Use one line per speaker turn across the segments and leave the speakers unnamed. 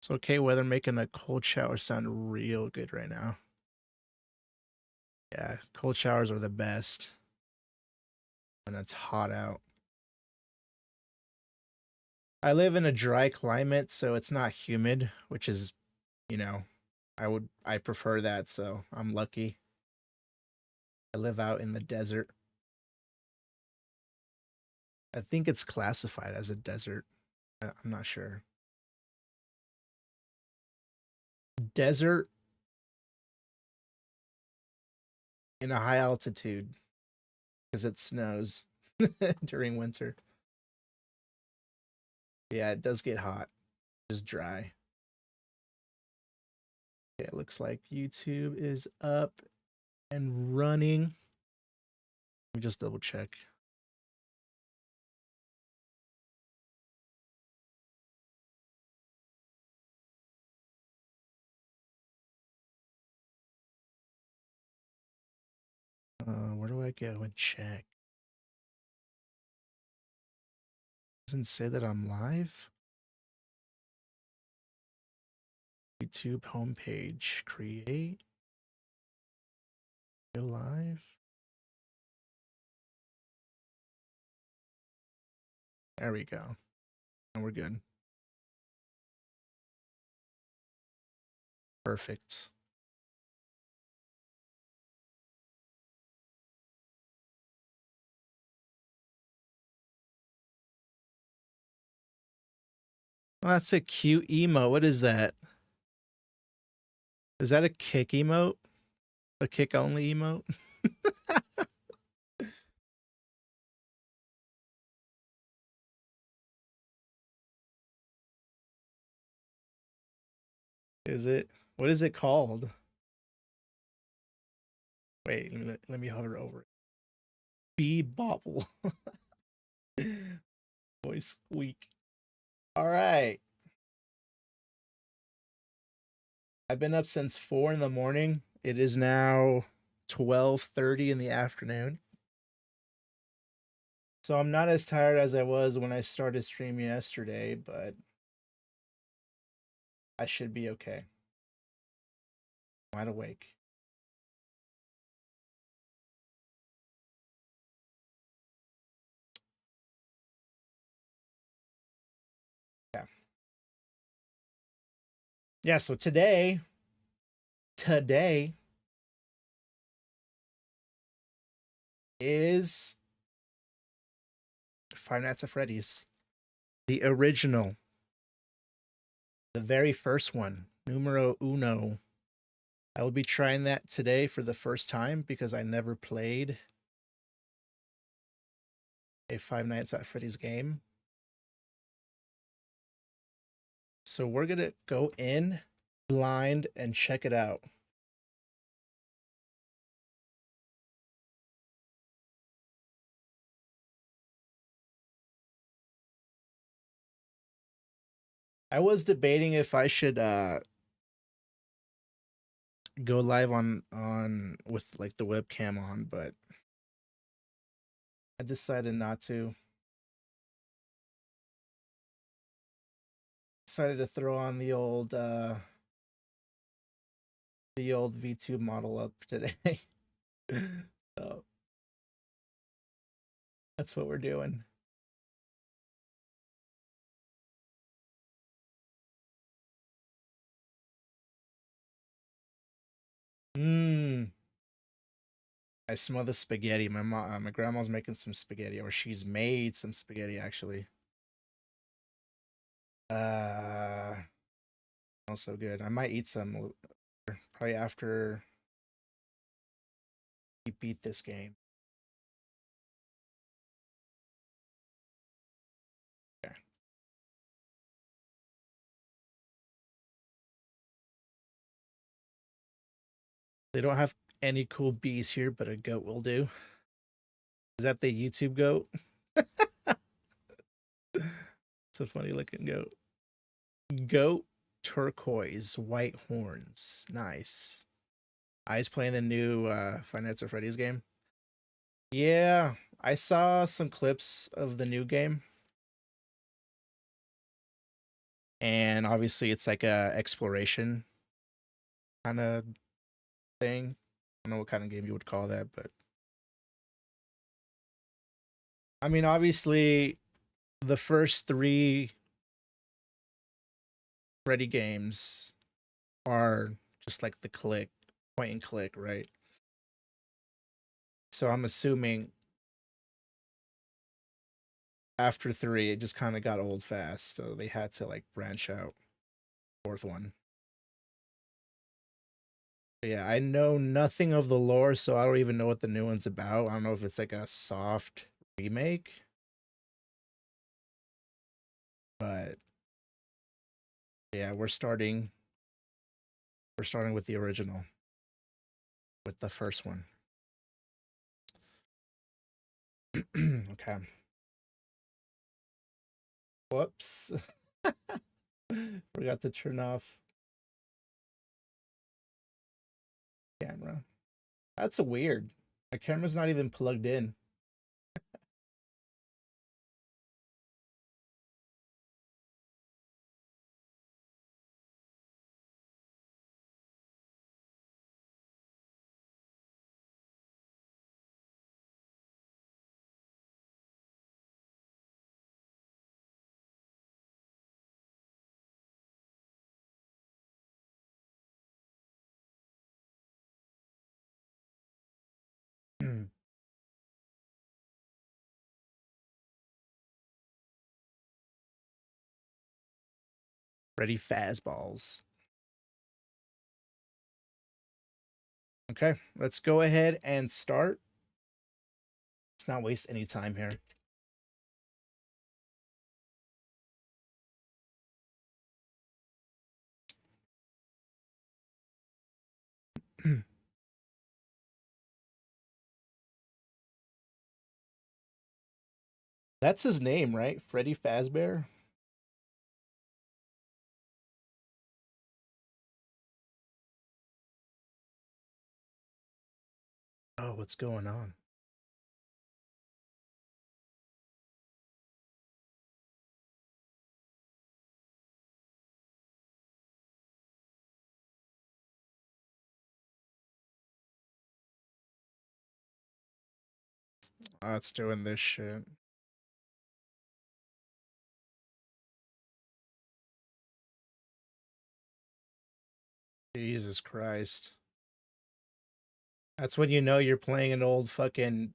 It's okay weather making a cold shower sound real good right now. Yeah, cold showers are the best when it's hot out. I live in a dry climate, so it's not humid, which is, you know, I prefer that, so I'm lucky. I live out in the desert. I think it's classified as a desert. I'm not sure. Desert in a high altitude because it snows during winter. Yeah, it does get hot. Just dry. Okay, it looks like YouTube is up and running. Let me just double check. Where do I go and check? Doesn't say that I'm live. YouTube homepage, create, go live. There we go. And we're good. Perfect. Oh, that's a cute emote. What is that? Is that a kick emote? A kick only emote? Is it? What is it called? Wait, let me hover over it. Bee bobble. Voice squeak. All right. I've been up since 4 in the morning. It is now 12:30 in the afternoon. So I'm not as tired as I was when I started streaming yesterday, but I should be okay. Wide awake. Yeah. Yeah, so today is Five Nights at Freddy's. The original. The very first one. Numero uno. I will be trying that today for the first time because I never played a Five Nights at Freddy's game. So we're going to go in blind and check it out. I was debating if I should go live on with like the webcam on, but I decided not to. Decided to throw on the old VTube model up today. So that's what we're doing. Mmm. I smell the spaghetti. My grandma's making some spaghetti, or she's made some spaghetti actually. Smells so good. I might eat some probably after we beat this game. Okay. They don't have any cool bees here, but a goat will do. Is that the YouTube goat? It's a funny looking goat. Goat turquoise, white horns. Nice. I's playing the new Five Nights at Freddy's game. Yeah, I saw some clips of the new game. and obviously it's like a exploration kind of thing. I don't know what kind of game you would call that, but I mean, obviously the first three Freddy games are just like the click, point and click, right? So I'm assuming after three, it just kind of got old fast, so they had to like branch out. Fourth one. But yeah, I know nothing of the lore, so I don't even know what the new one's about. I don't know if it's like a soft remake, but yeah, we're starting with the original, with the first one. Okay. Whoops. Forgot to turn off camera. That's weird. My camera's not even plugged in. Ready fastballs. Okay, let's go ahead and start. Let's not waste any time here. That's his name, right? Freddy Fazbear? Oh, what's going on? Oh, it's doing this shit. Jesus Christ. That's when you know you're playing an old fucking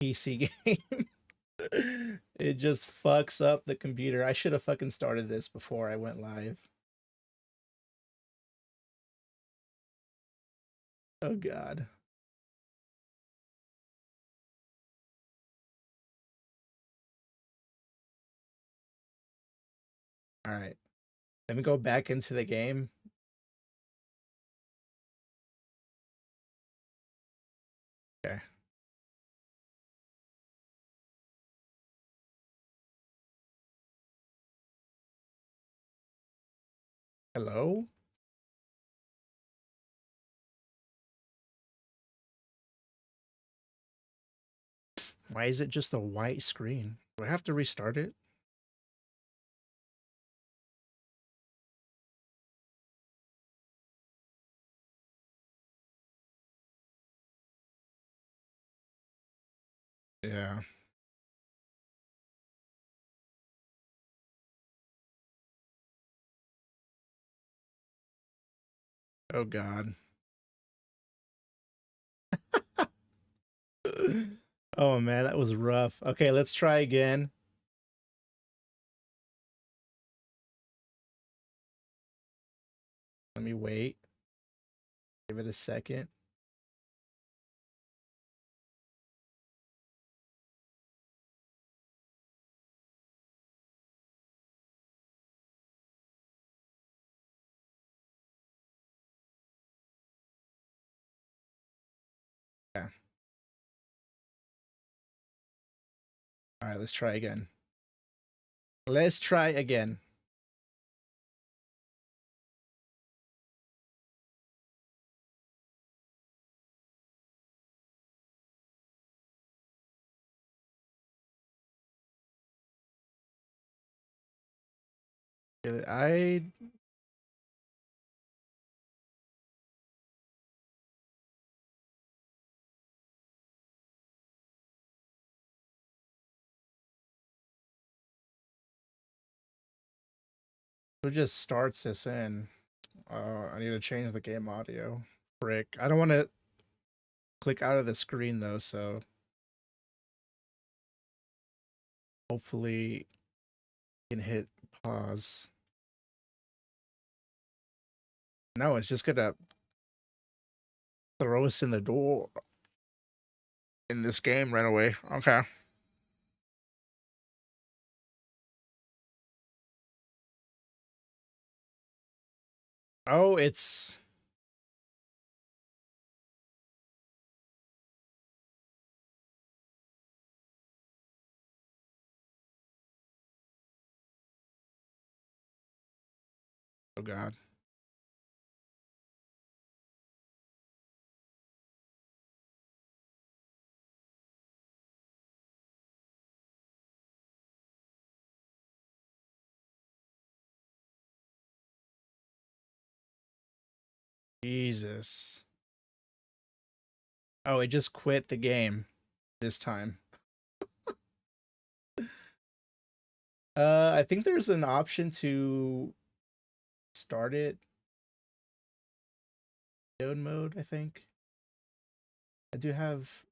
PC game. It just fucks up the computer. I should have fucking started this before I went live. Oh god. All right. Let me go back into the game. Okay. Hello? Why is it just a white screen? Do I have to restart it? Yeah. Oh god. Oh man, that was rough. Okay, let's try again. Let me wait. Give it a second. Yeah. All right, let's try again. Let's try again. I Who just starts this in? I need to change the game audio. Frick. I don't want to click out of the screen though, so hopefully I can hit pause. No, it's just gonna throw us in the door in this game right away. Okay. Oh, it's oh god. Jesus. Oh, it just quit the game this time. I think there's an option to start it mode, I think. I do have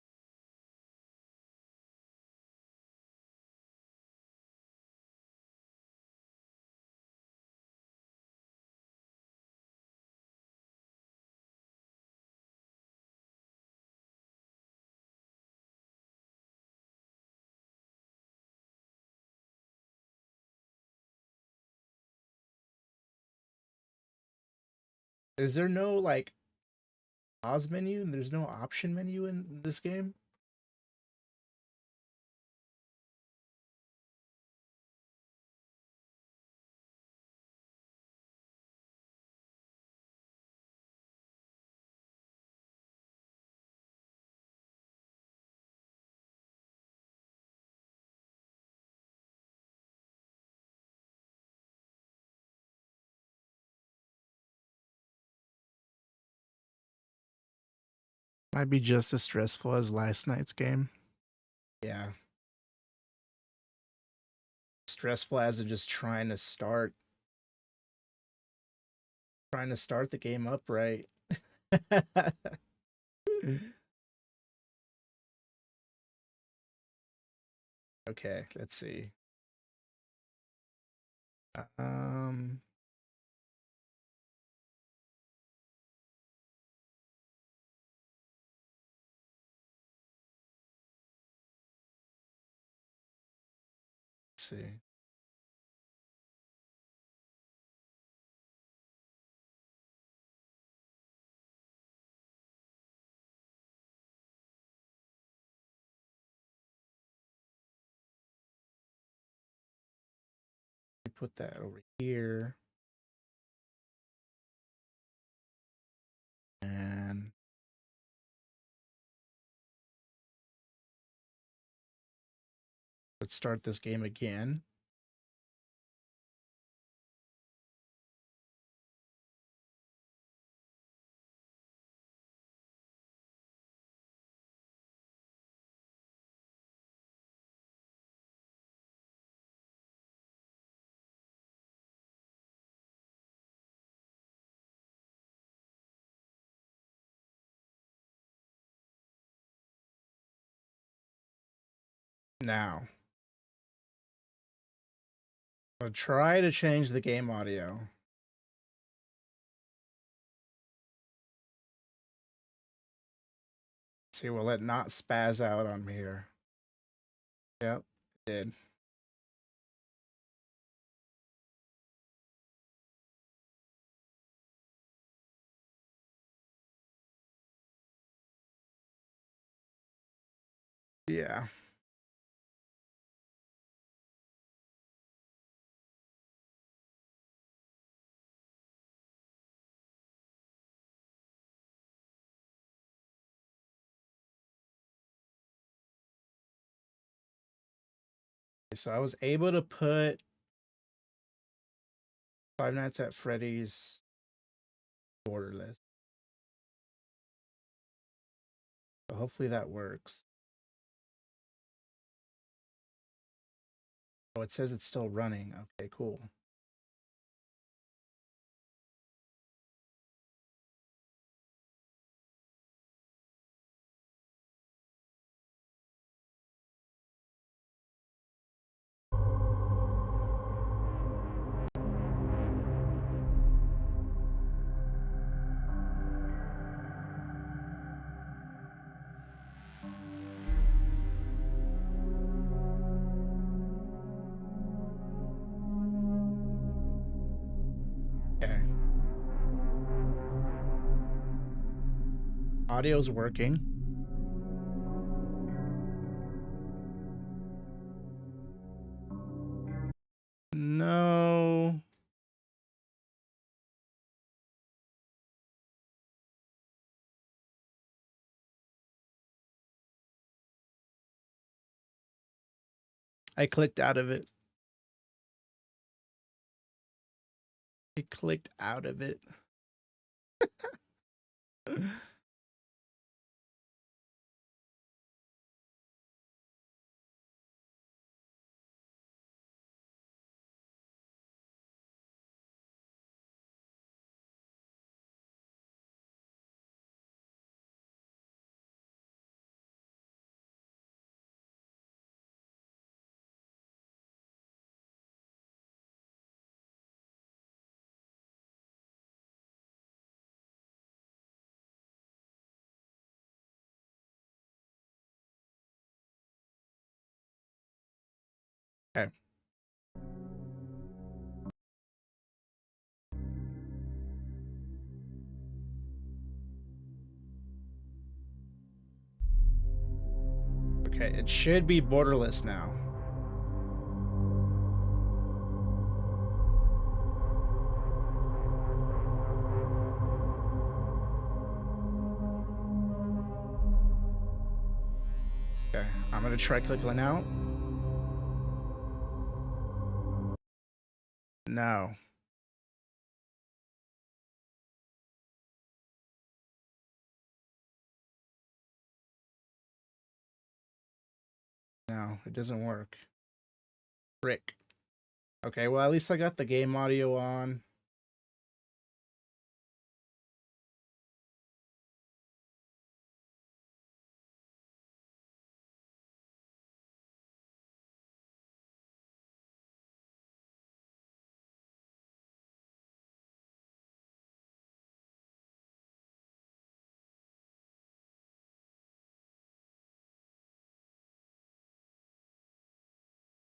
is there no like pause menu and there's no option menu in this game? Might be just as stressful as last night's game. Yeah. Stressful as in just trying to start the game up right. Okay, let's see. Um let's see. Put that over here. And let's start this game again. Now, I'll try to change the game audio. See, will it not spaz out on me here? Yep, it did. Yeah. So I was able to put Five Nights at Freddy's borderless. So hopefully that works. Oh, it says it's still running. Okay, cool. Okay. Audio's working. No. I clicked out of it. I clicked out of it. Okay. Okay, it should be borderless now. Okay, I'm gonna try clicking out. No. No, it doesn't work. Frick. Okay, well, at least I got the game audio on.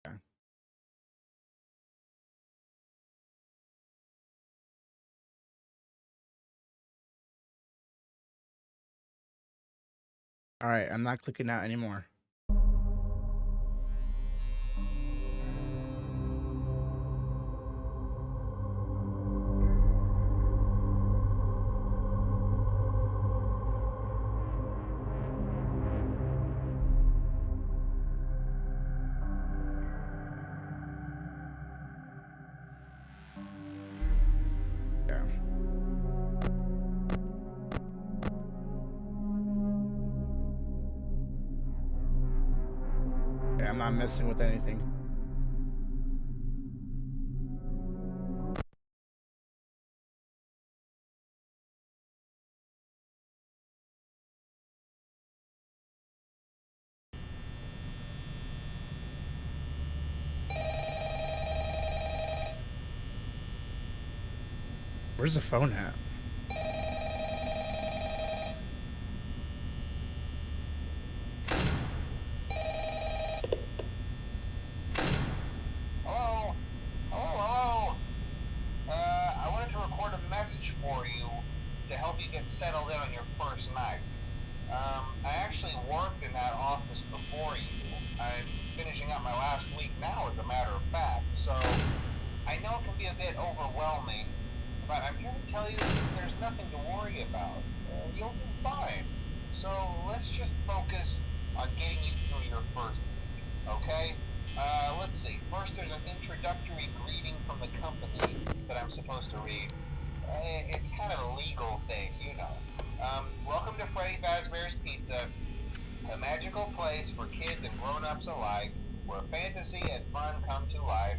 Okay. All right, I'm not clicking out anymore. Yeah. Okay, I'm not messing with anything. Where's the phone at?
Hello? Hello? I wanted to record a message for you to help you get settled in on your first night. I actually worked in that office before you. I'm finishing up my last week now, as a matter of fact, so I know it can be a bit overwhelming, but I'm here to tell you there's nothing to worry about. You'll be fine. So let's just focus on getting you through your first week, okay? Let's see. First, there's an introductory greeting from the company that I'm supposed to read. It's kind of a legal thing, you know. Welcome to Freddy Fazbear's Pizza, a magical place for kids and grown-ups alike, where fantasy and fun come to life.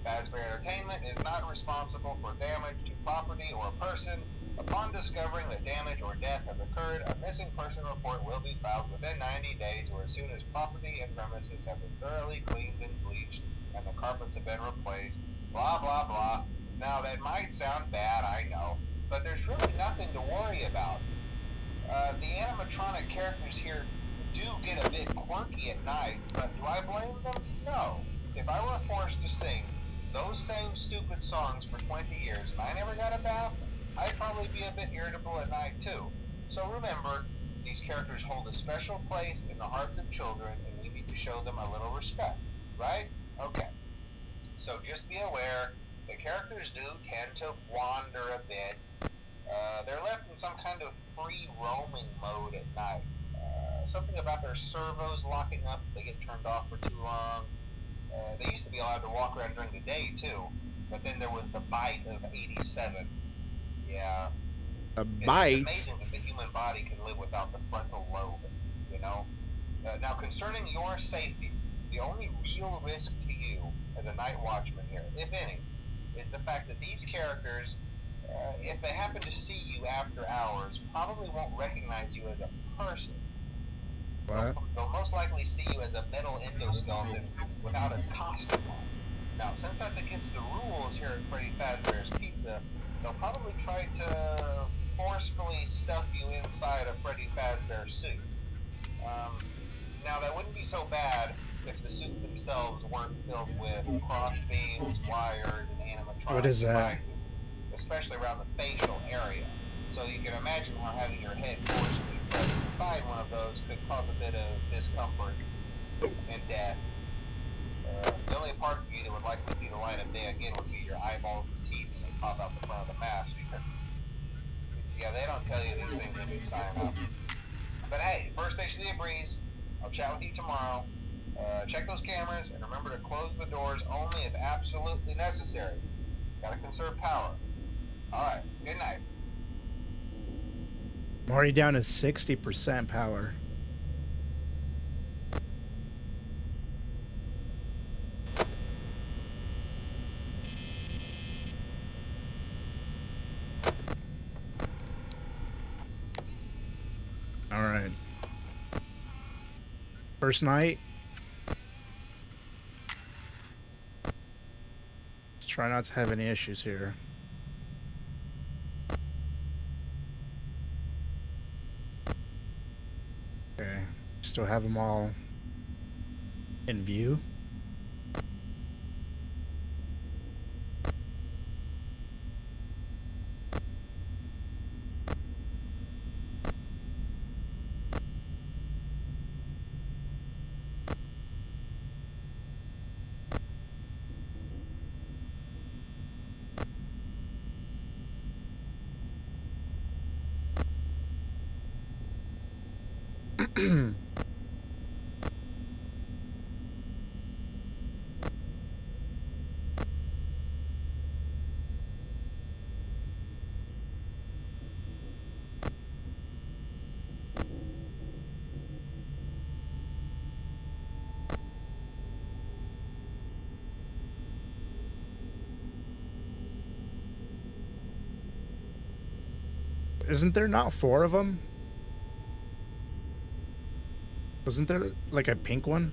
Fazbear Entertainment is not responsible for damage to property or person. Upon discovering that damage or death has occurred, a missing person report will be filed within 90 days or as soon as property and premises have been thoroughly cleaned and bleached and the carpets have been replaced. Blah, blah, blah. Now, that might sound bad, I know, but there's really nothing to worry about. The animatronic characters here do get a bit quirky at night, but do I blame them? No. If I were forced to sing those same stupid songs for 20 years and I never got a bath, I'd probably be a bit irritable at night too. So remember, these characters hold a special place in the hearts of children and we need to show them a little respect, right? Okay. So just be aware, the characters do tend to wander a bit. They're left in some kind of free roaming mode at night. Something about their servos locking up if they get turned off for too long. They used to be allowed to walk around during the day too, but then there was the bite of 87. Yeah.
A bite?
It's amazing that the human body can live without the frontal lobe, you know? Now, concerning your safety, the only real risk to you as a night watchman here, if any, is the fact that these characters, if they happen to see you after hours, probably won't recognize you as a person.
What?
They'll most likely see you as a metal endoskeleton without its costume on. Now, since that's against the rules here at Freddy Fazbear's Pizza, they'll probably try to forcefully stuff you inside a Freddy Fazbear suit. Now, that wouldn't be so bad if the suits themselves weren't filled with crossbeams, wires, and animatronic
What is that?
devices, especially around the facial area. So you can imagine how having your head forcefully pressed inside one of those could cause a bit of discomfort and death. The only parts of you that would likely see the light of day again would be your eyeballs and teeth as they pop out the front of the mask. Yeah, they don't tell you these things when you sign up. But hey, first station of the breeze. I'll chat with you tomorrow. Check those cameras and remember to close the doors only if absolutely necessary. Gotta conserve power. Alright, good night.
I'm already down to 60% power. Alright. First night. Let's try not to have any issues here. Okay. Still have them all in view. Isn't there not 4 of them? Wasn't there like a pink one?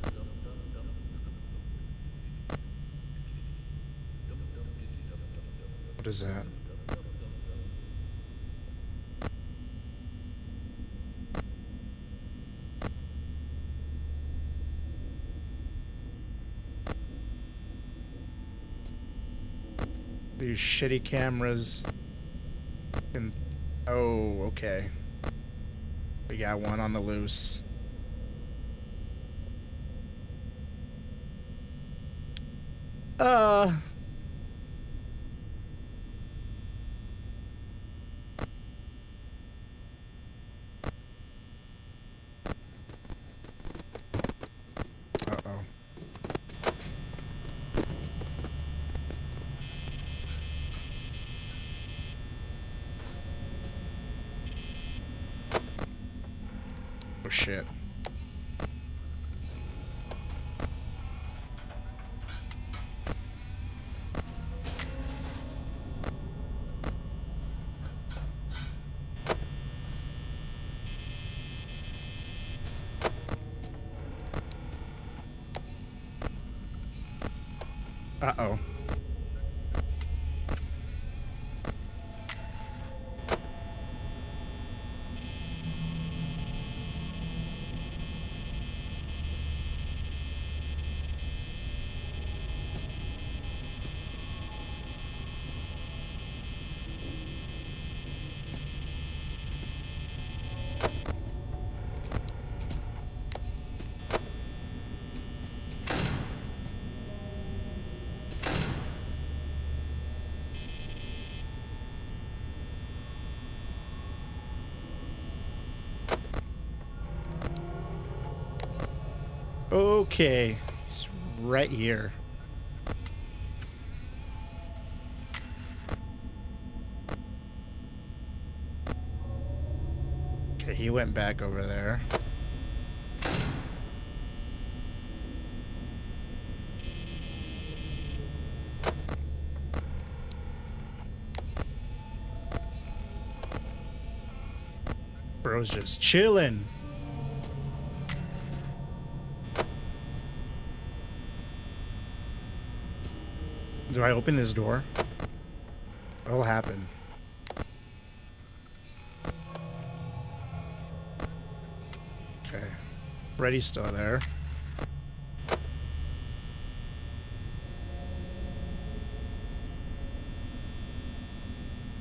What is that? These shitty cameras. And oh, okay. We got one on the loose. Uh-oh. shit. Uh-oh. Okay. He's right here. Okay, he went back over there. Bro's just chilling. Do I open this door? What'll happen? Okay. Freddy's still there.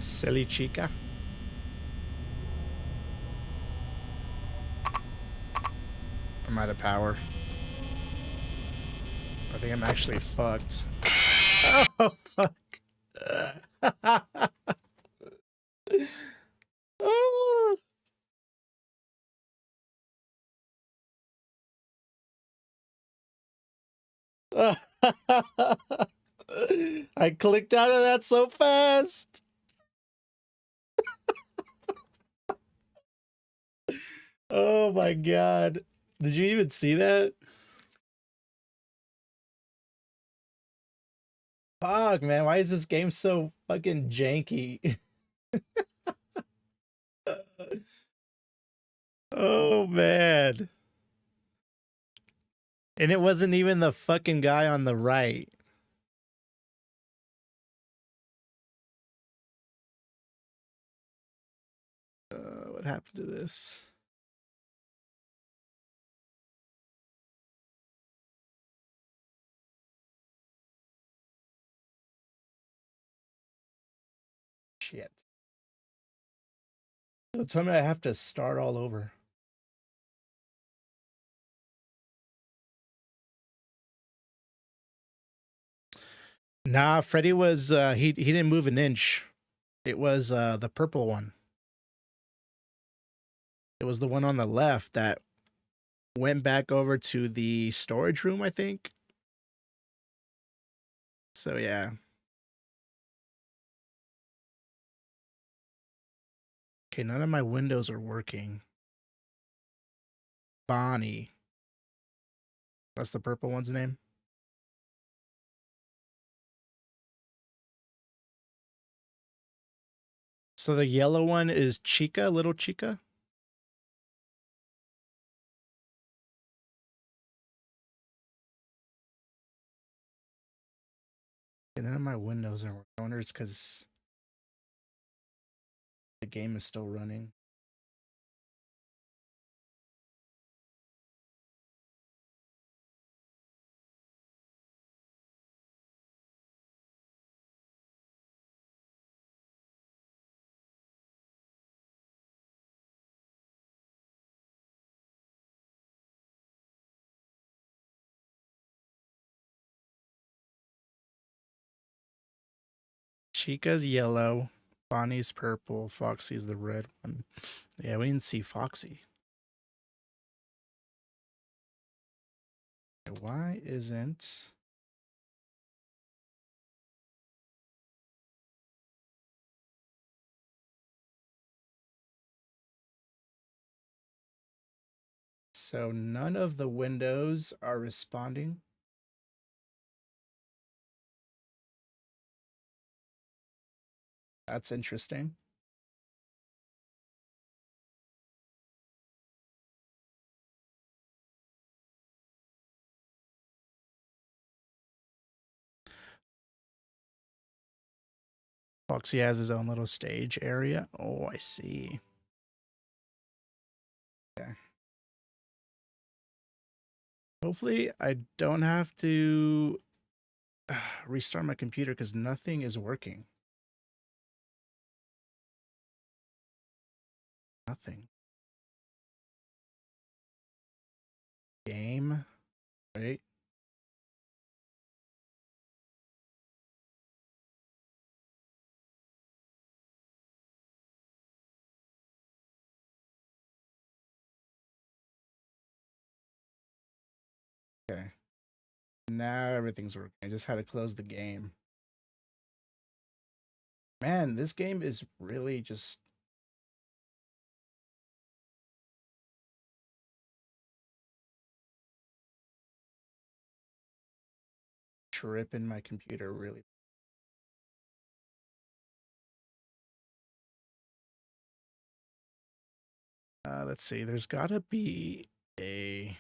Silly chica. I'm out of power. I think I'm actually fucked. Oh, fuck. Oh. I clicked out of that so fast. Oh my god. Did you even see that? Fuck, man. Why is this game so fucking janky? Oh man. And it wasn't even the fucking guy on the right. What happened to this? Shit. Don't tell me I have to start all over. Nah, Freddy was he didn't move an inch. It was the purple one. It was the one on the left that went back over to the storage room, I think. So yeah. Okay, none of my windows are working. Bonnie. That's the purple one's name. So the yellow one is Chica, little Chica. And none of my windows are working. I wonder it's because the game is still running. Chica's yellow, Bonnie's purple, Foxy's the red one. Yeah, we didn't see Foxy. Why isn't... So none of the windows are responding. That's interesting. Foxy has his own little stage area. Oh, I see. Okay. Hopefully, I don't have to restart my computer because nothing is working. Nothing. Game. Right. Okay. Now everything's working. I just had to close the game. Man, this game is really just tripping my computer really. Let's see. There's gotta be a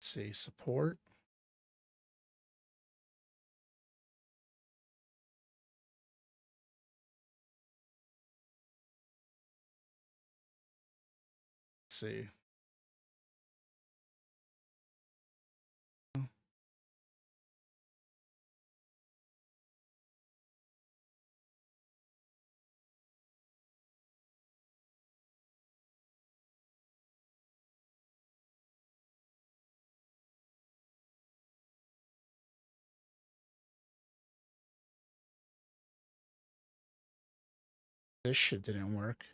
see support. Let's see. This shit didn't work.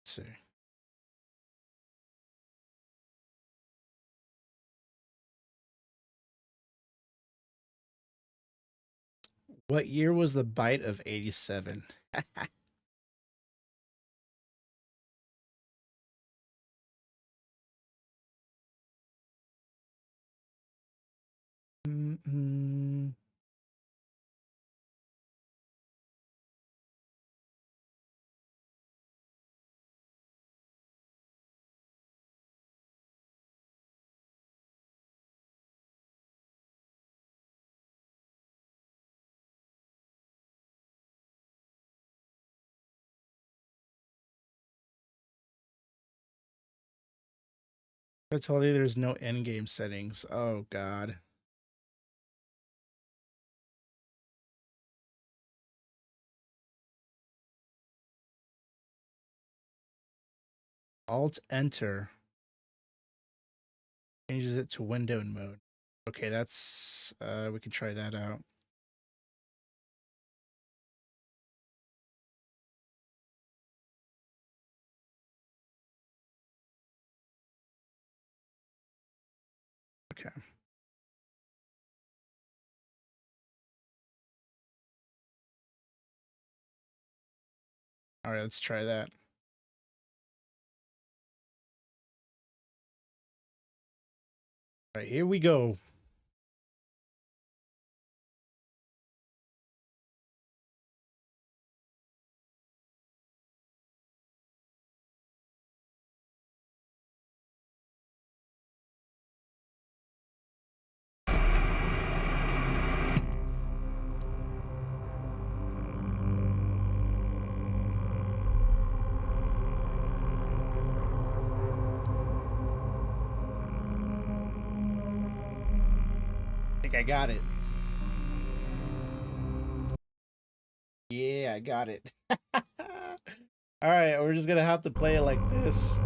Let's see. What year was the bite of 87? Mm-mm. I told you there's no end game settings. Oh god. Alt enter changes it to windowed mode. Okay, that's we can try that out. Okay. All right, let's try that. All right, here we go. I think I got it. Yeah, I got it. All right, we're just gonna have to play it like this.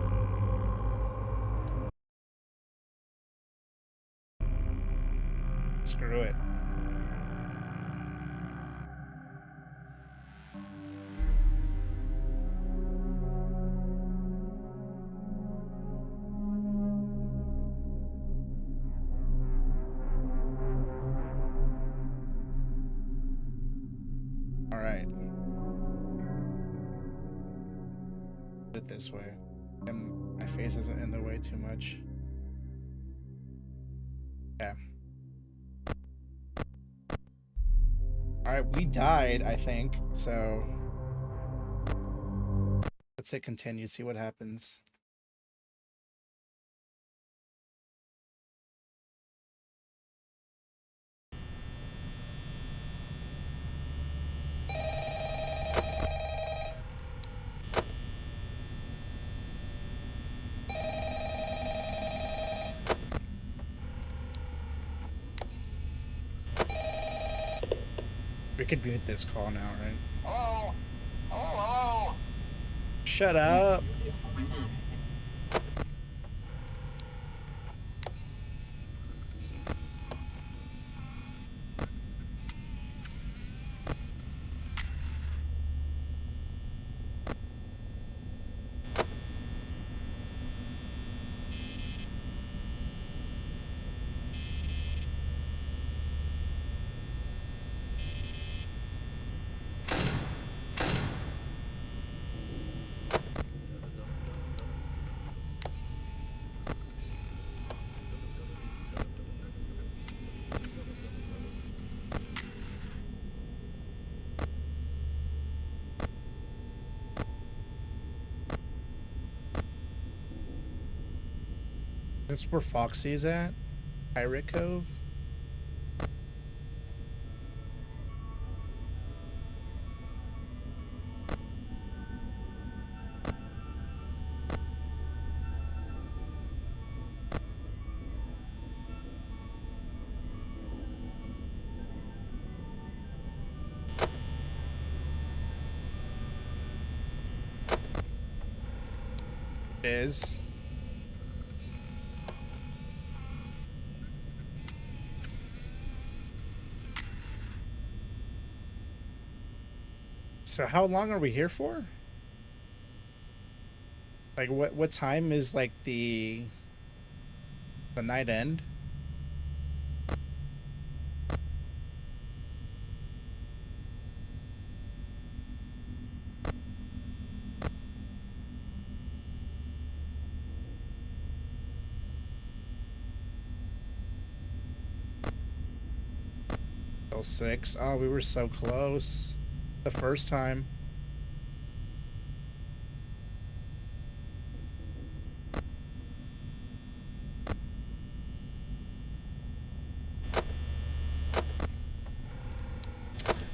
Screw it. it this way. And my face isn't in the way too much. Yeah. Alright, we died, I think, so let's hit continue, see what happens. We can mute this call now, right?
Hello? Hello?
Shut up! Is this where Foxy's at? Pirate Cove? Is. So how long are we here for? Like what time is like the night end? Till 6. Oh, we were so close the first time.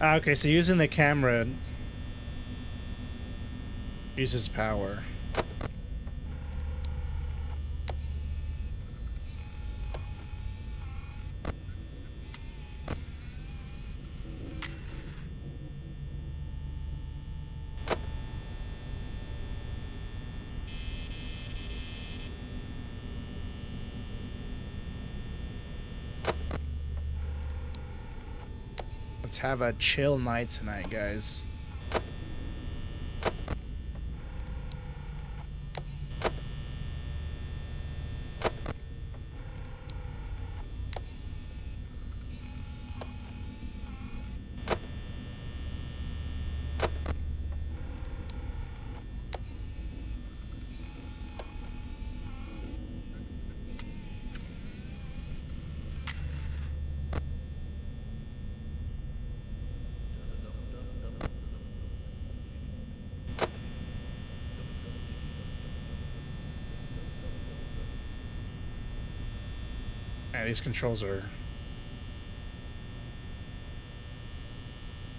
Ah, okay, so using the camera uses power. Let's have a chill night tonight, guys. Yeah, these controls are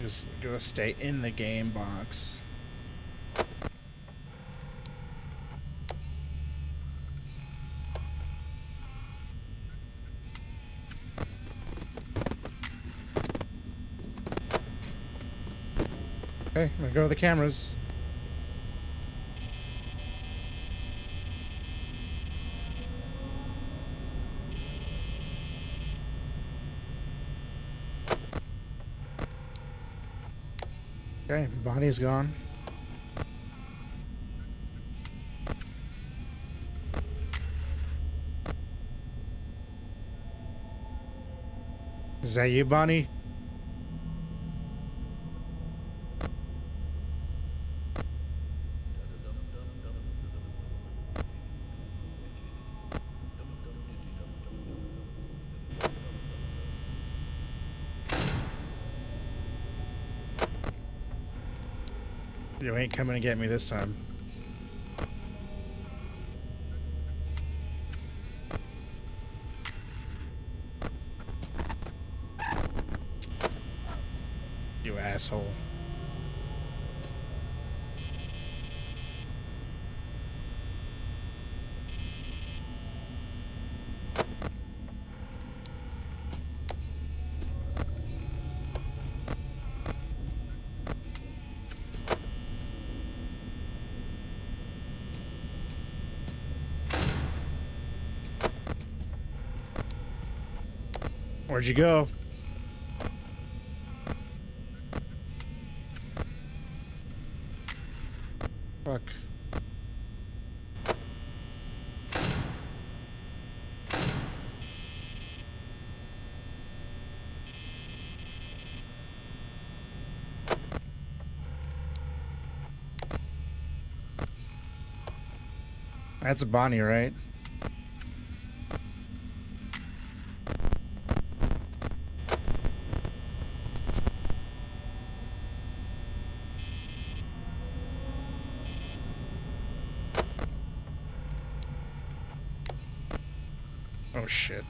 just gonna stay in the game box. Okay, I'm gonna go to the cameras. Okay, body's gone. Is that you, Bonnie? You ain't coming to get me this time. You asshole. Where'd you go? Fuck. That's Bonnie, right? Oh shit.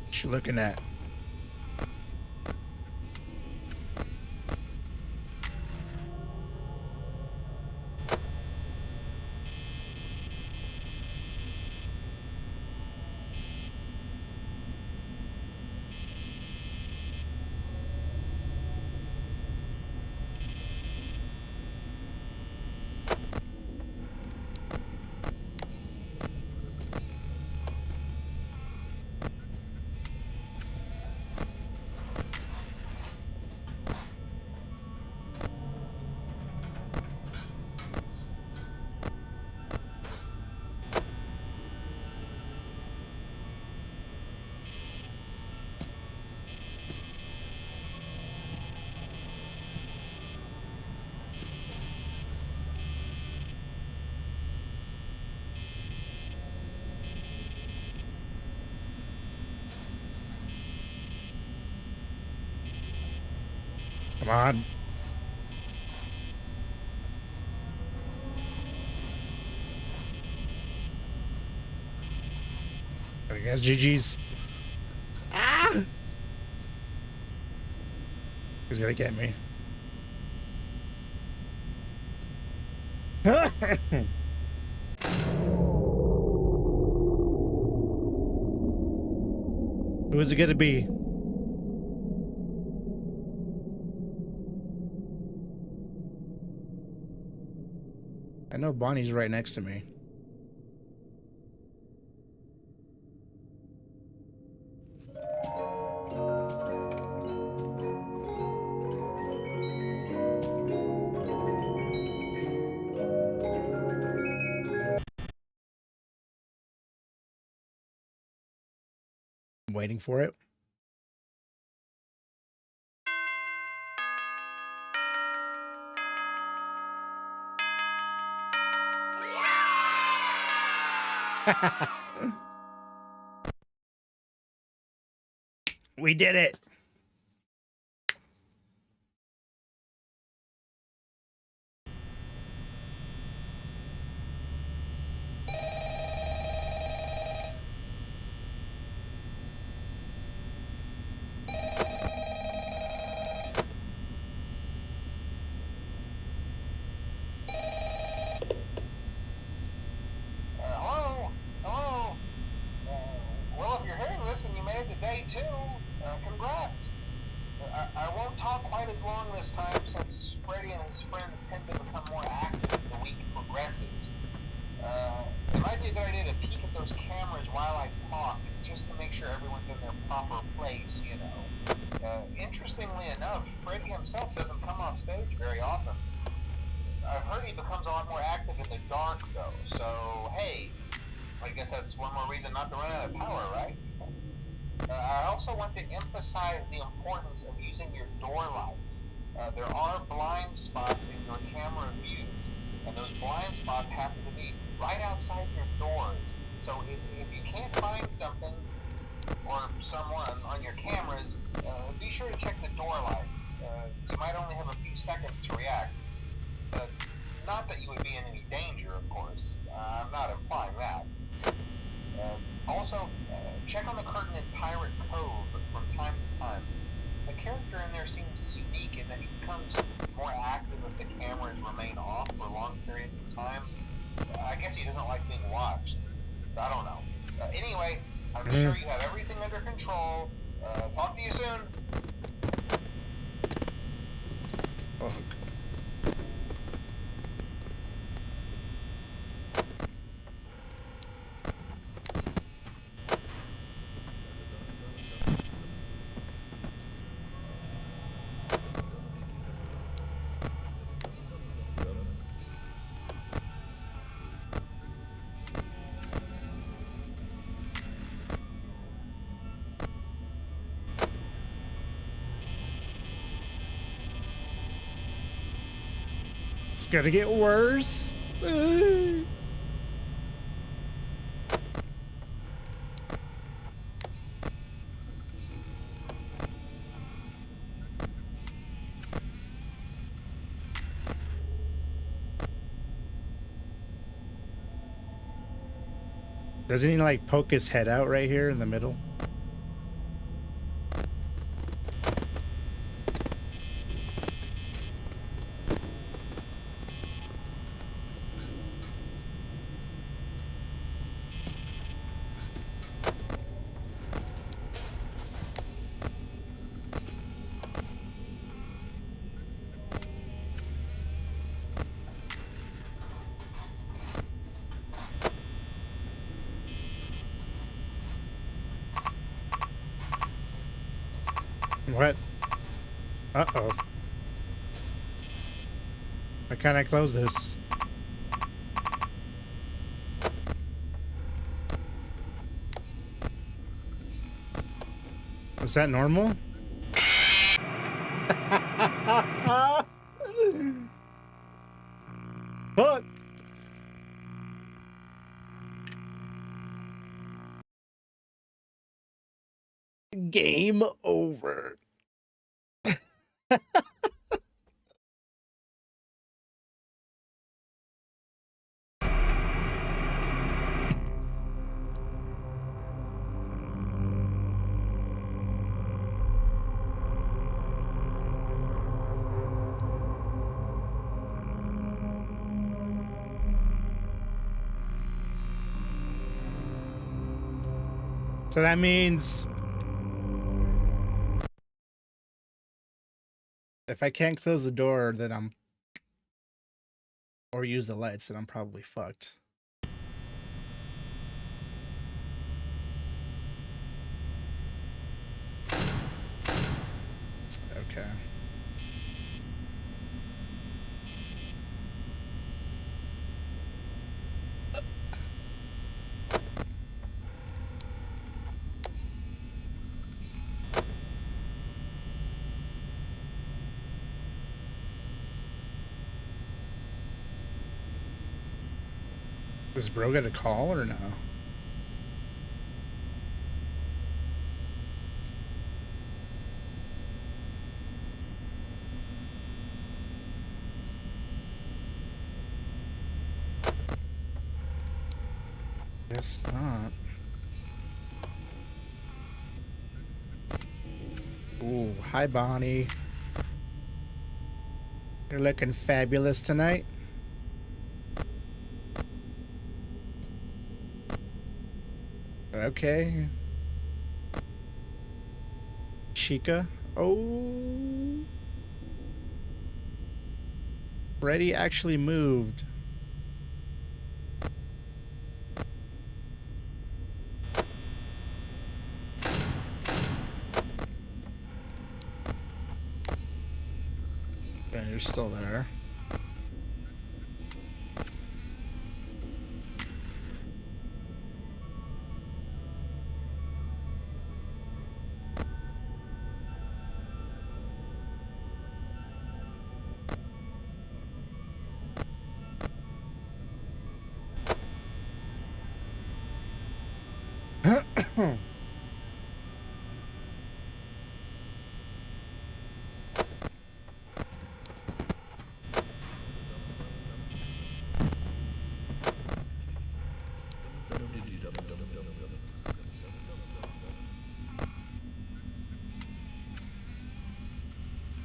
What you looking at? Come on. I guess GG's. Ah! He's gonna get me. Who is it gonna be? I know Bonnie's right next to me. I'm waiting for it. We did it.
Hello? Hello? Well, if you're hearing this and you made it to day 2, congrats. sure everyone's in their proper place, you know. Interestingly enough, Freddy himself doesn't come off stage very often. I've heard he becomes a lot more active in the dark, though, so hey, I guess that's one more reason not to run out of power, right? I also want to emphasize the importance of using your door lights. There are blind spots in your camera views, and those blind spots happen to be right outside your doors. So if you can't find something or someone on your cameras, be sure to check the door light. You might only have a few seconds to react. Not that you would be in any danger, of course. I'm not implying that. Also, check on the curtain in Pirate Cove from time to time. The character in there seems unique in that he becomes more active if the cameras remain off for long periods of time. I guess he doesn't like being watched. I don't know. Anyway, I'm sure you have everything under control. Talk to you soon.
Fuck. It's gonna get worse. Doesn't he like poke his head out right here in the middle? What? Uh-oh. Why can't I close this? Is that normal? Fuck. Game over. So that means if I can't close the door, then I'm, or use the lights, then I'm probably fucked. Okay. Does bro get a call or no? Guess not. Ooh, hi Bonnie. You're looking fabulous tonight. Okay. Chica. Oh. Freddy actually moved. You're still there.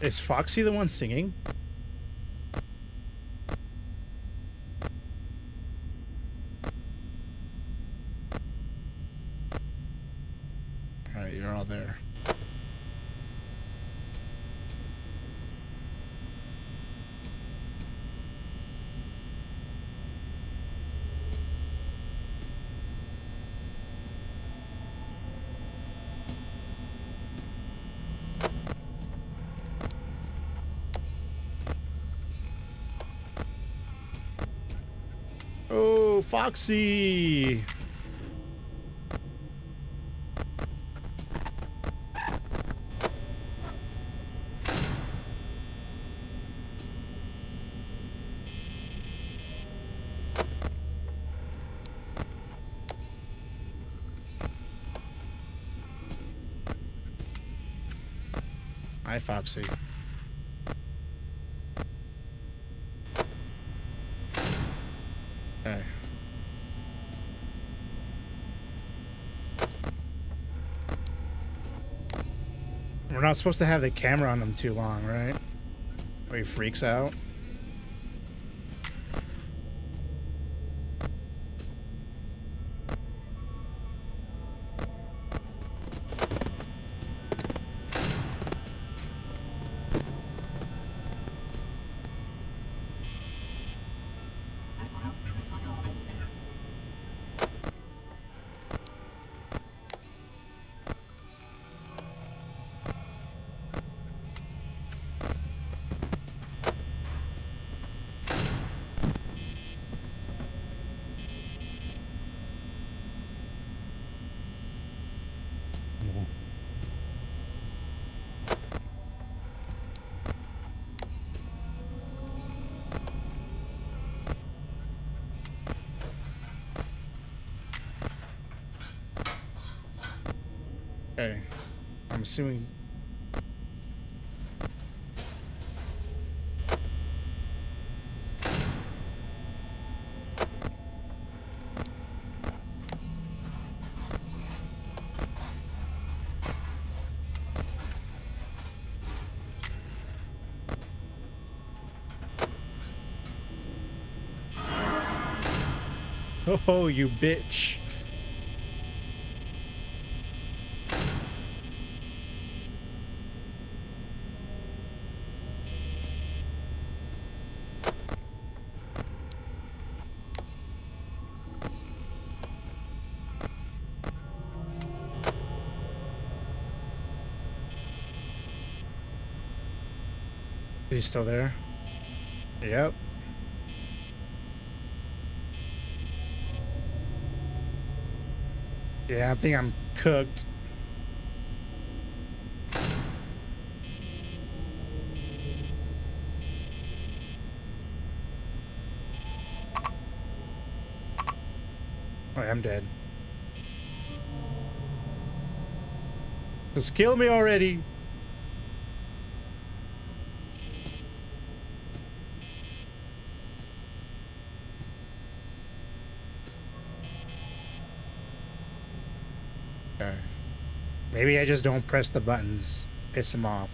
Is Foxy the one singing? Alright, you're all there. Oh, Foxy! Hi, Foxy. Okay. We're not supposed to have the camera on him too long, right? Or he freaks out. Okay. I'm assuming... Oh, you bitch. Is he still there? Yep. Yeah, I think I'm cooked. Oh, I'm dead. Just kill me already. Okay. Maybe I just don't press the buttons. Piss him off.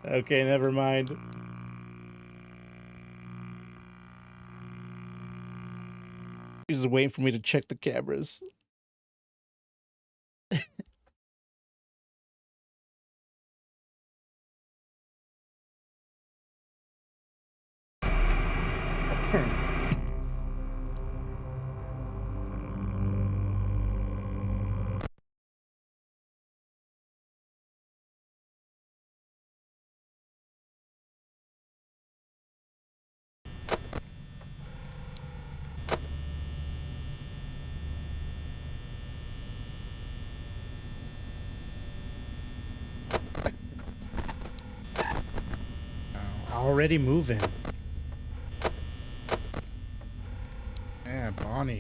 Okay, never mind. He's just waiting for me to check the cameras. already moving. Yeah, Bonnie.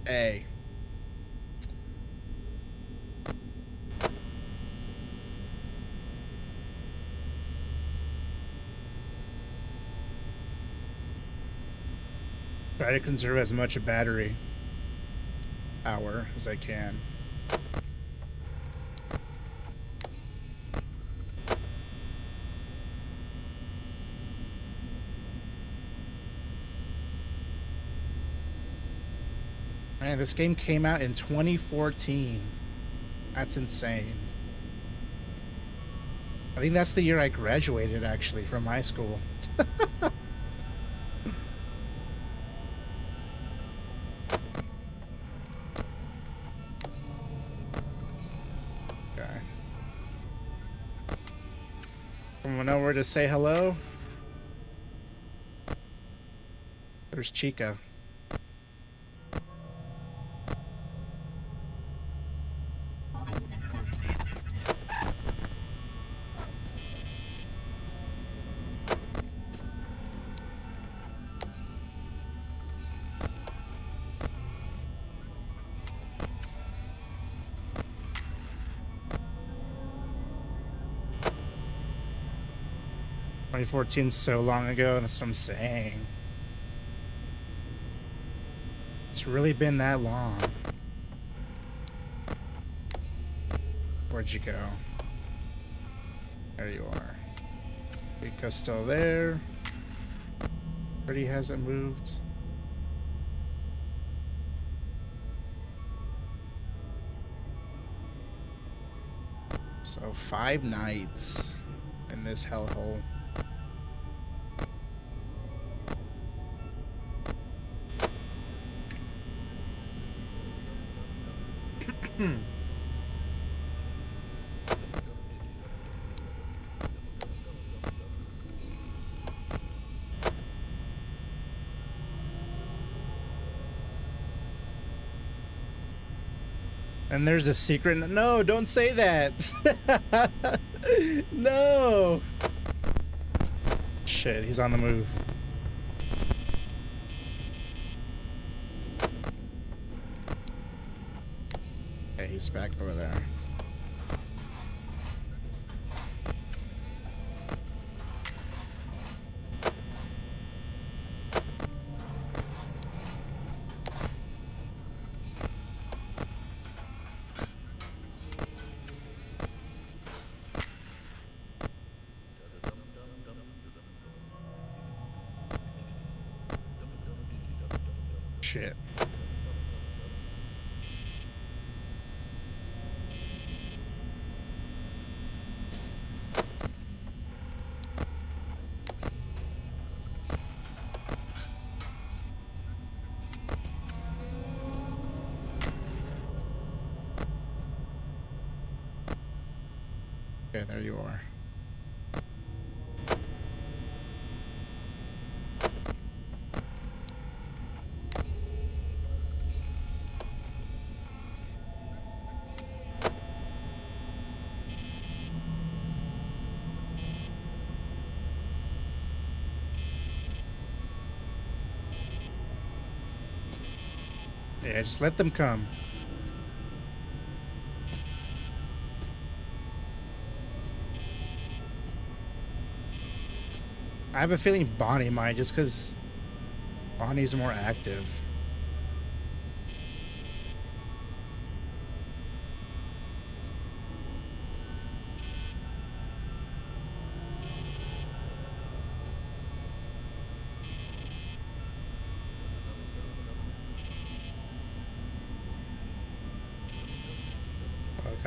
Hey. Try to conserve as much battery power as I can. Man, this game came out in 2014. That's insane. I think that's the year I graduated, actually, from high school. Okay. Someone know where to say hello? There's Chica. $2014's so long ago, that's what I'm saying. It's really been that long. Where'd you go? There you are. Chica's still there. Freddy hasn't moved. So 5 nights in this hellhole. And there's a secret. No, don't say that. No. Shit, he's on the move. Okay, he's back over there. Shit. Okay, there you are. Yeah, just let them come. I have a feeling Bonnie might, just because Bonnie's more active.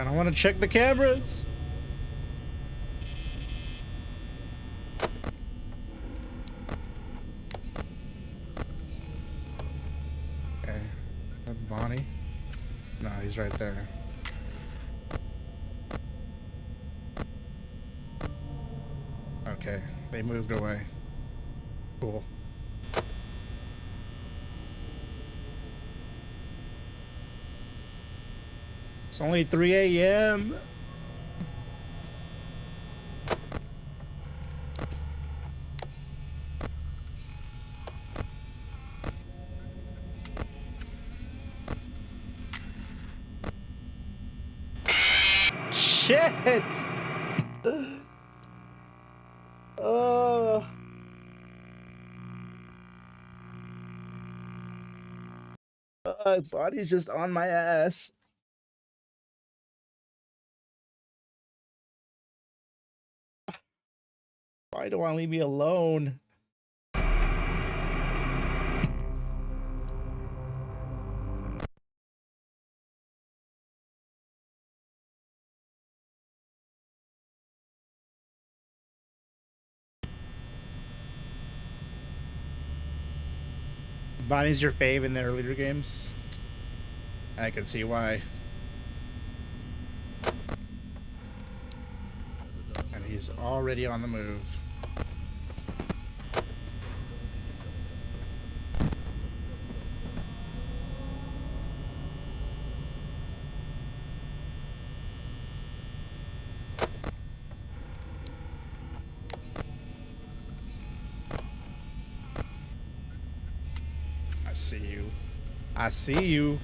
I don't want to check the cameras. Okay. That's Bonnie. No, he's right there. Okay, they moved away. Cool. It's only 3 a.m. Shit! Oh. Body's just on my ass. Why do I leave me alone? Bonnie's your fave in the earlier games? I can see why. And he's already on the move. I see you. I see you.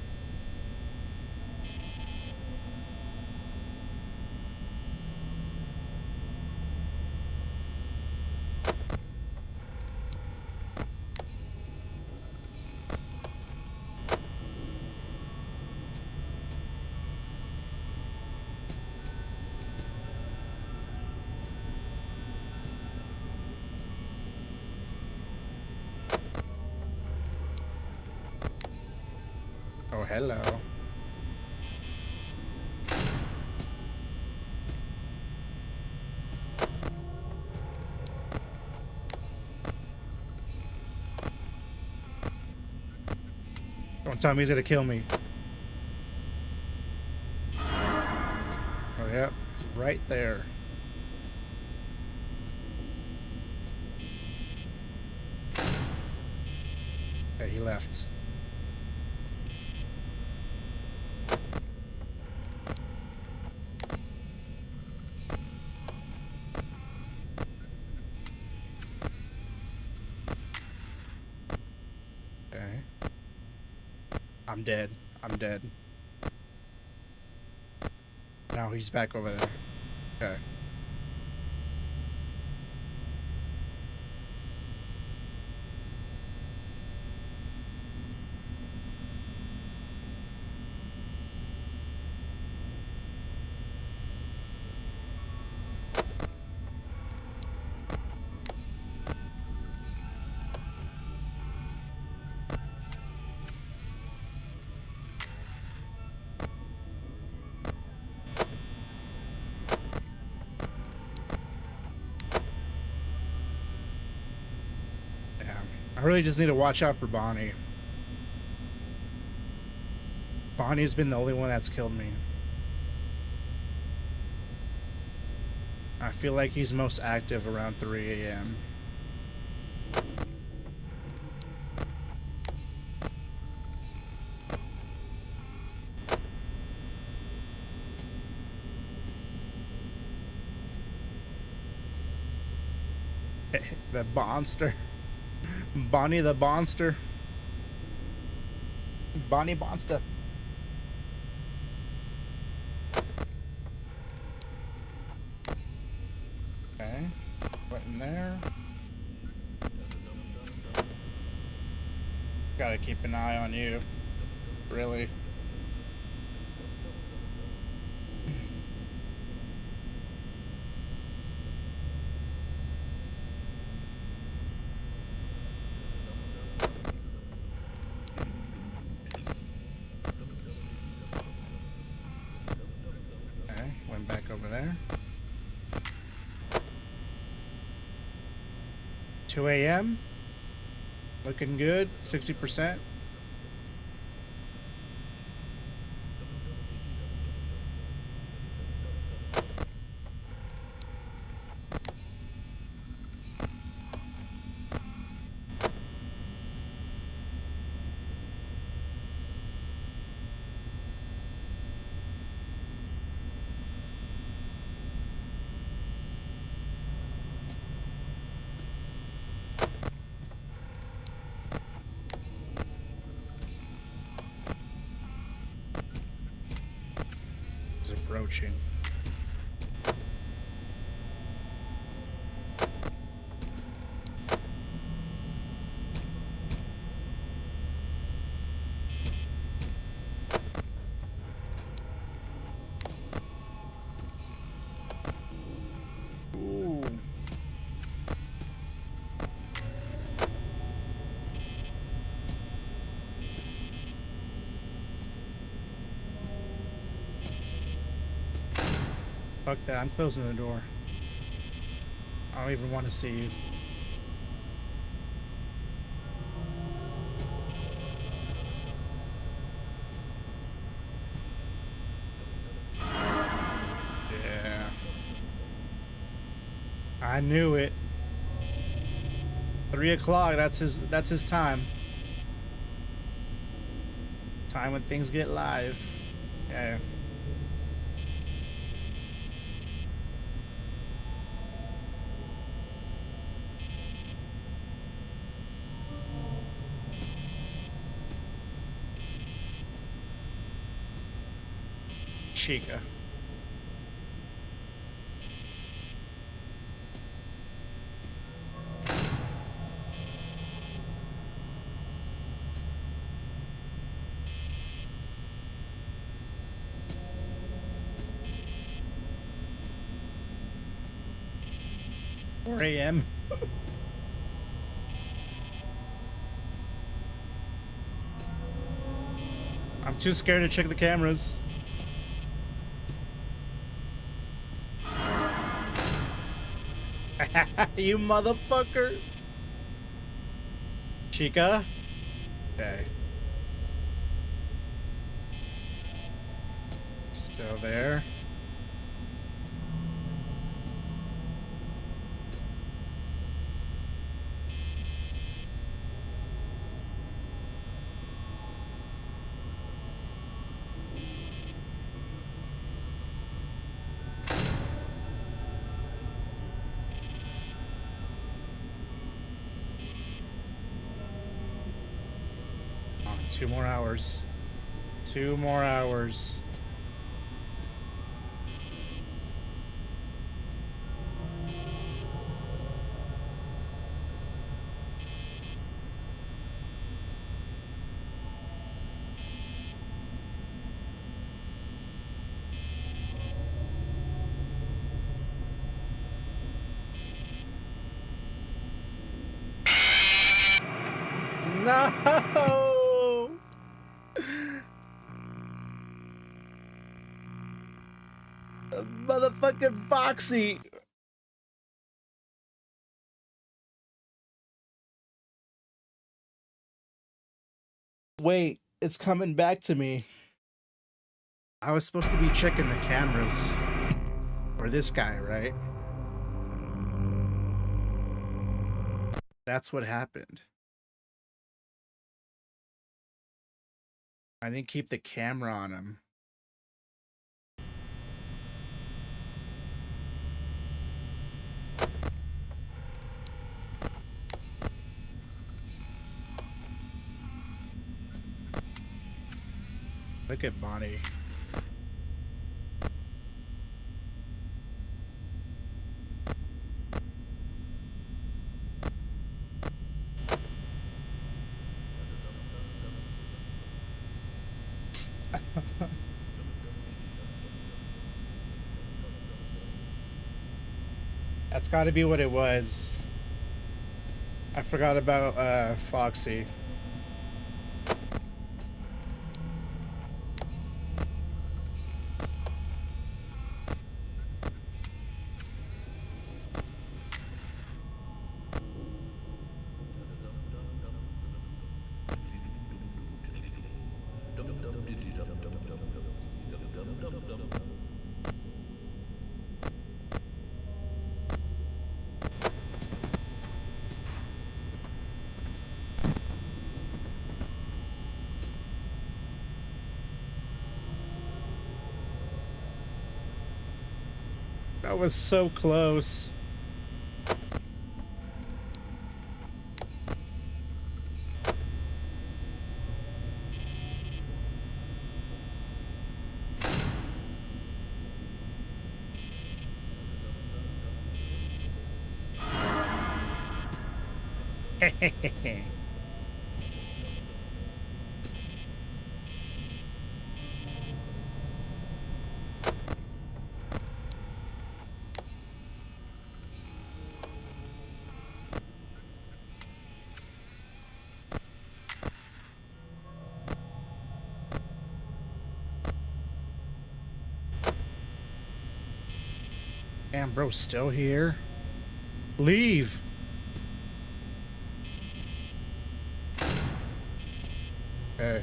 Oh, hello. Don't tell me he's gonna kill me. Oh, yep. Right there. Okay, he left. Okay. I'm dead. I'm dead. Now he's back over there. Okay. I really just need to watch out for Bonnie. Bonnie's been the only one that's killed me. I feel like he's most active around 3 a.m. The monster. Bonnie the monster. Bonnie monster. Okay. What in there? Gotta keep an eye on you. Really. 2 a.m. Looking good. 60%. It's approaching. Ooh. Fuck that, I'm closing the door. I don't even want to see you. Yeah. I knew it. 3 o'clock, that's his time. Time when things get live. Yeah. Chica. Four a.m. I'm too scared to check the cameras. You motherfucker. Chica. Okay. Still there. Oh, 2 more hours. 2 more hours. No! Motherfucking Foxy! Wait, it's coming back to me. I was supposed to be checking the cameras. Or this guy, right? That's what happened. I didn't keep the camera on him. Look at Bonnie. That's got to be what it was. I forgot about Foxy. That was so close. Damn, bro's still here. Leave. Okay.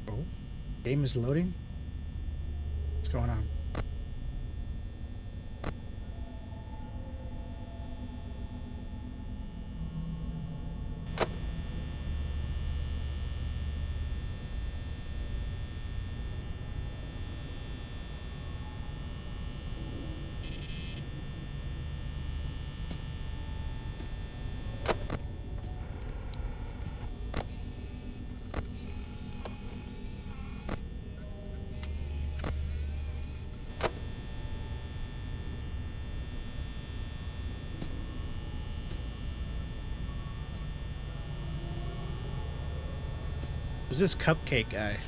Oh, game is loading. What's going on? Who's this cupcake guy?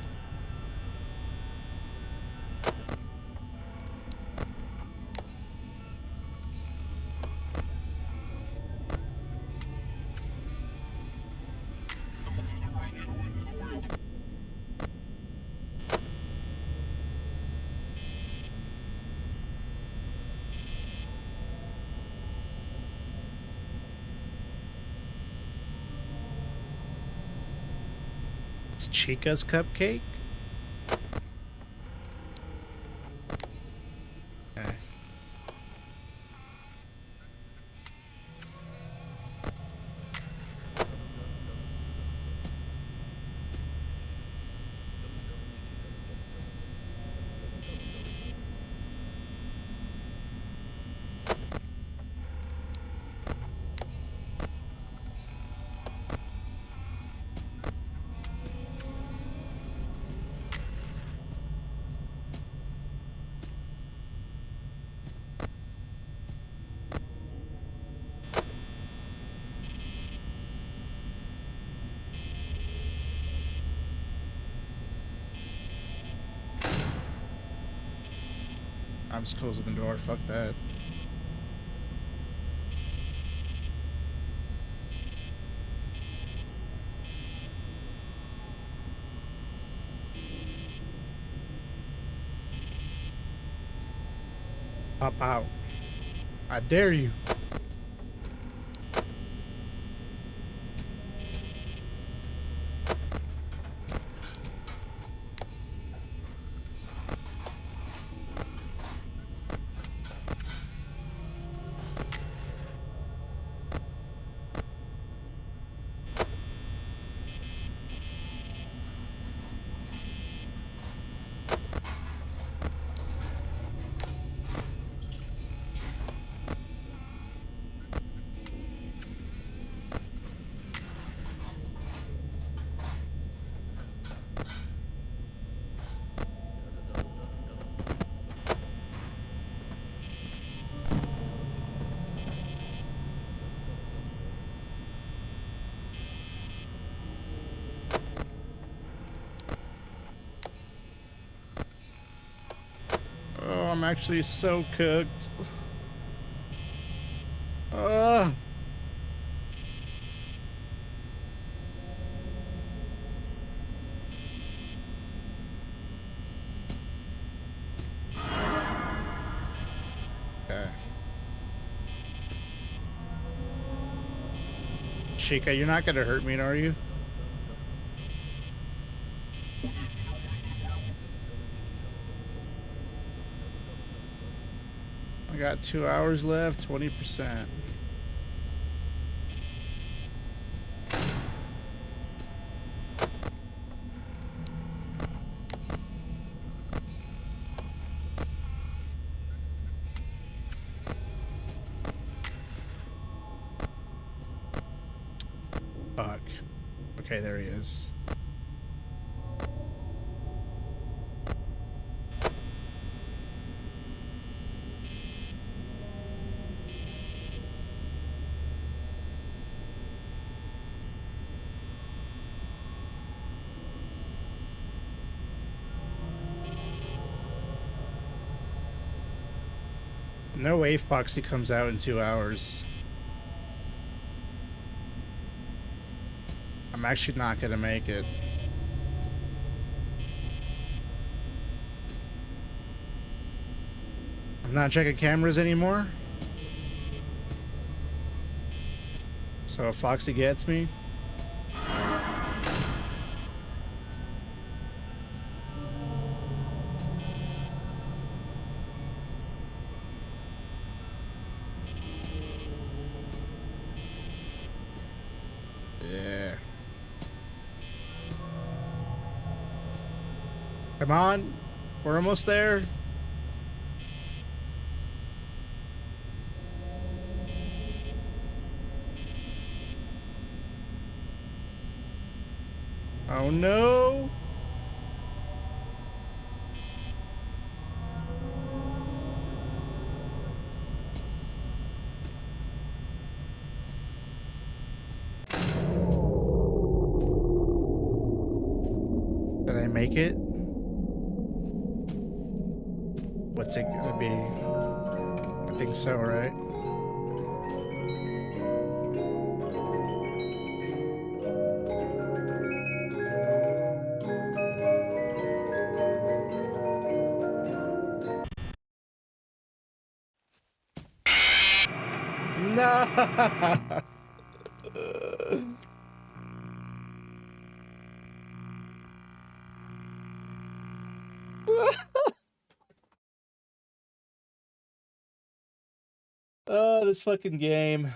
It's Chica's cupcake? Okay. I'm just closing the door. Fuck that. Pop out. I dare you. Oh, I'm actually so cooked. Okay. Chica, you're not gonna hurt me, are you? I got 2 hours left, 20%. Fuck. Okay, there he is. No way Foxy comes out in 2 hours. I'm actually not gonna make it. I'm not checking cameras anymore. So if Foxy gets me... Yeah. Come on. We're almost there. Oh no. Did I make it? What's it gonna be? I think so, right? No. Oh, this fucking game.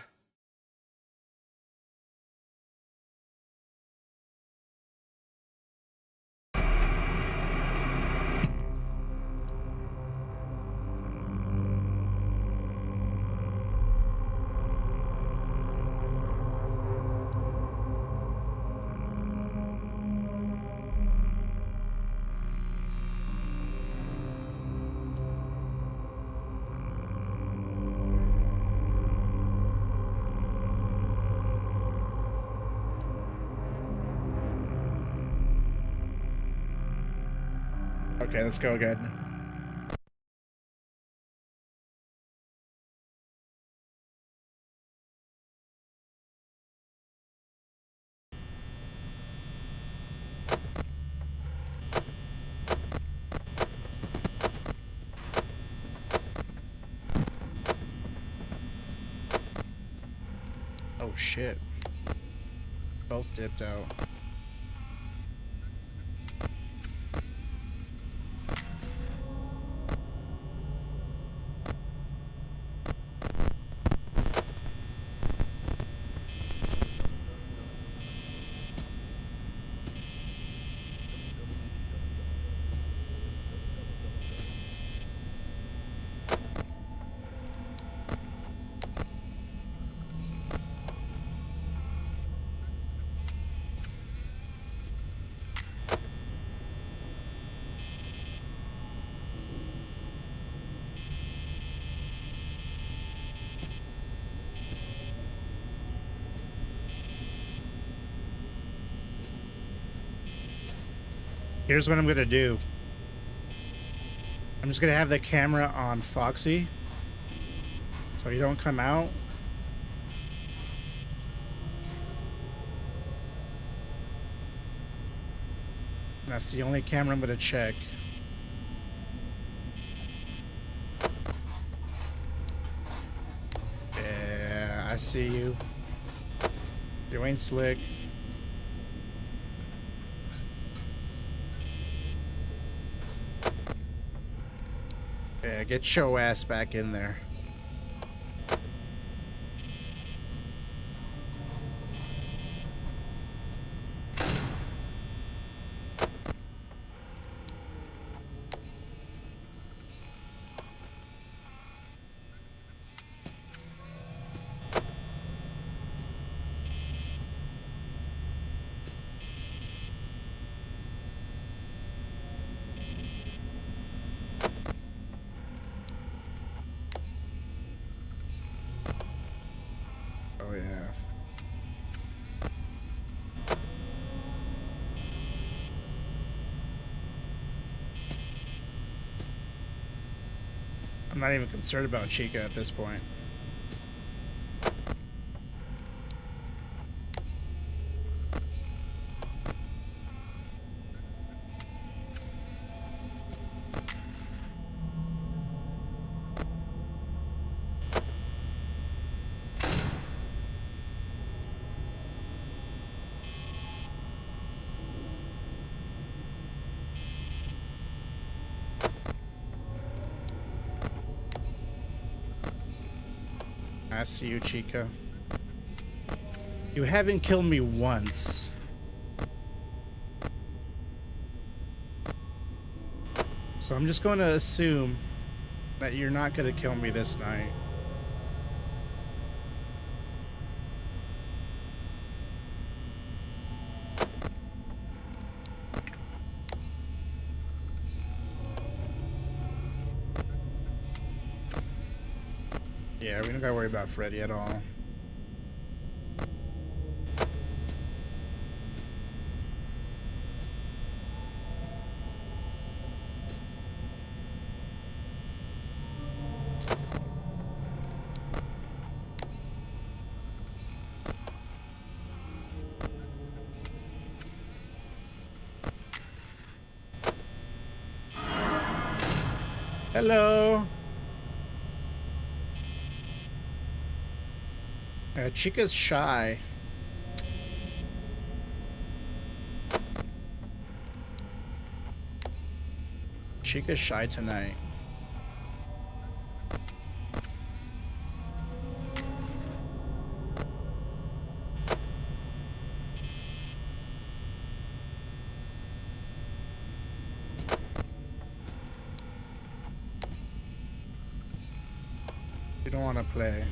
Okay, let's go again. Oh shit. Both dipped out. Here's what I'm gonna do. I'm just gonna have the camera on Foxy, so you don't come out. That's the only camera I'm gonna check. Yeah, I see you. You ain't slick. Yeah, get your ass back in there. not even concerned about Chica at this point. I see you, Chica. You haven't killed me once. So I'm just going to assume that you're not going to kill me this night. Yeah, we don't gotta worry about Freddy at all. Hello. Chica's shy. Chica's shy tonight. You don't want to play.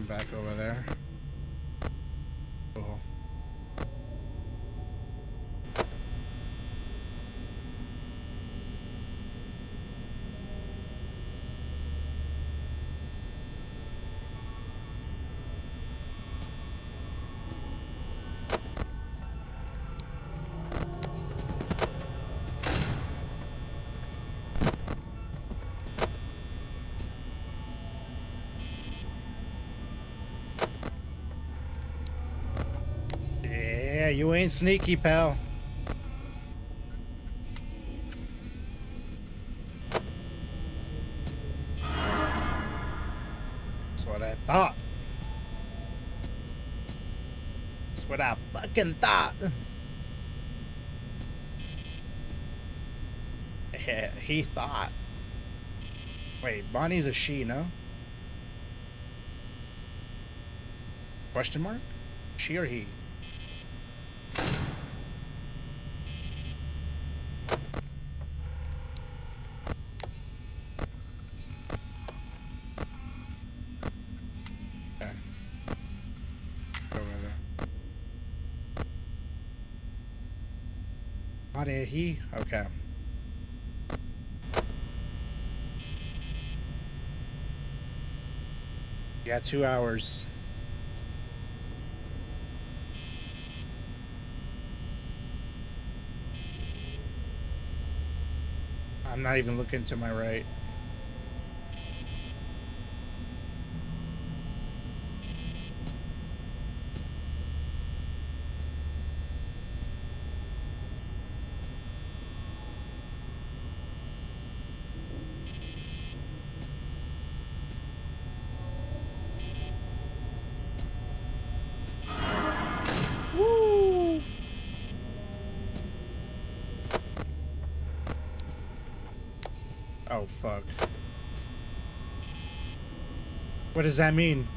Back over there. Cool. Yeah, you ain't sneaky, pal. That's what I thought. That's what I fucking thought. Yeah, he thought. Wait, Bonnie's a she, no? Question mark? She or he? He? Okay. Yeah, 2 hours. I'm not even looking to my right. Oh, fuck. What does that mean?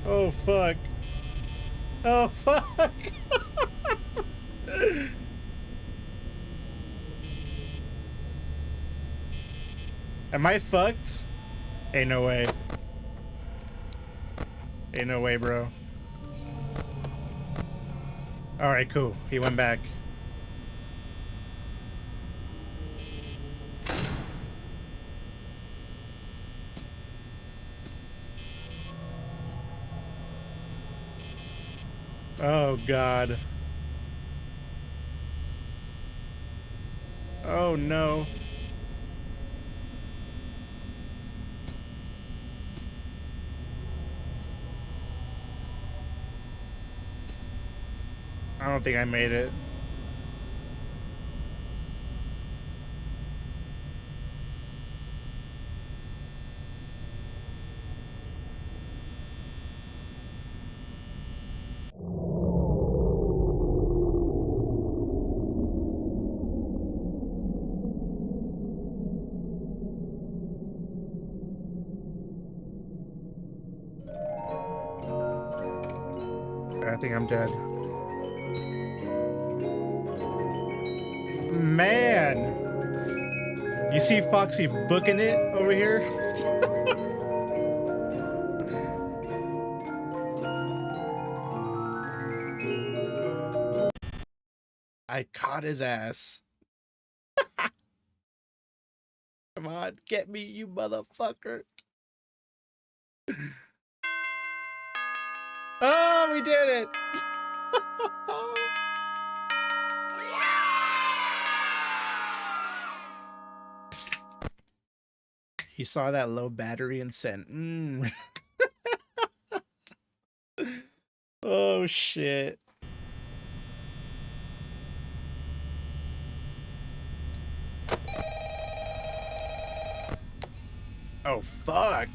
Oh, fuck. Oh, fuck. Am I fucked? Ain't no way. Ain't no way, bro. Alright, cool. He went back. Oh, God. Oh, no. I don't think I made it. I think I'm dead. Man! You see Foxy booking it over here? I caught his ass. Come on, get me, you motherfucker. Oh, we did it! He saw that low battery and said, Oh, shit. Oh, fuck.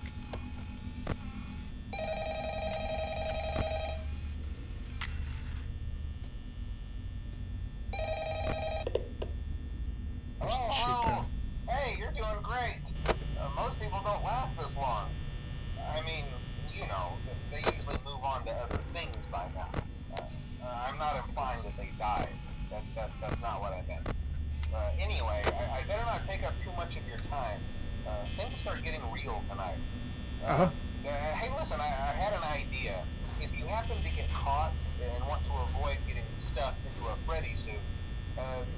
Oh, hey, you're doing great. Most people don't last this long. I mean, you know, they usually move on to other things by now. I'm not implying that they died. That's not what I meant. Anyway, I better not take up too much of your time. Things start getting real tonight. Hey, listen, I had an idea. If you happen to get caught and want to avoid getting stuffed into a Freddy suit,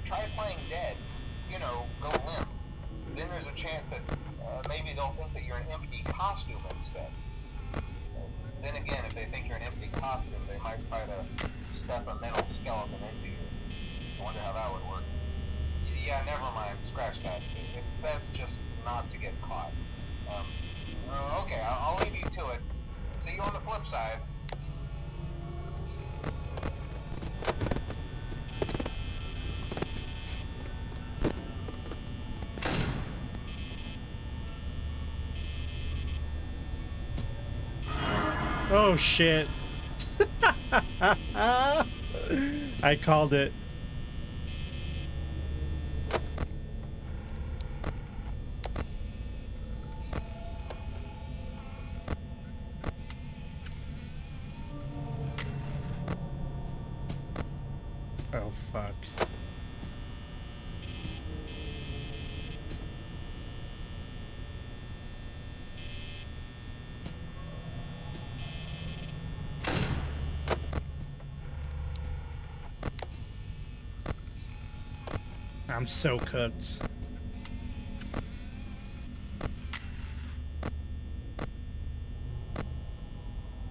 try playing dead. You know, go limp. Then there's a chance that maybe they'll think that you're an empty costume instead. Then again, if they think you're an empty costume, they might try to stuff a metal skeleton into you. I wonder how that would work. Yeah, never mind. Scratch that. It's best just not to get caught. Okay, I'll leave you to it. See you on the flip side.
Oh, shit. I called it. Oh, fuck. I'm so cooked.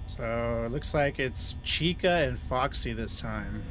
So it looks like it's Chica and Foxy this time.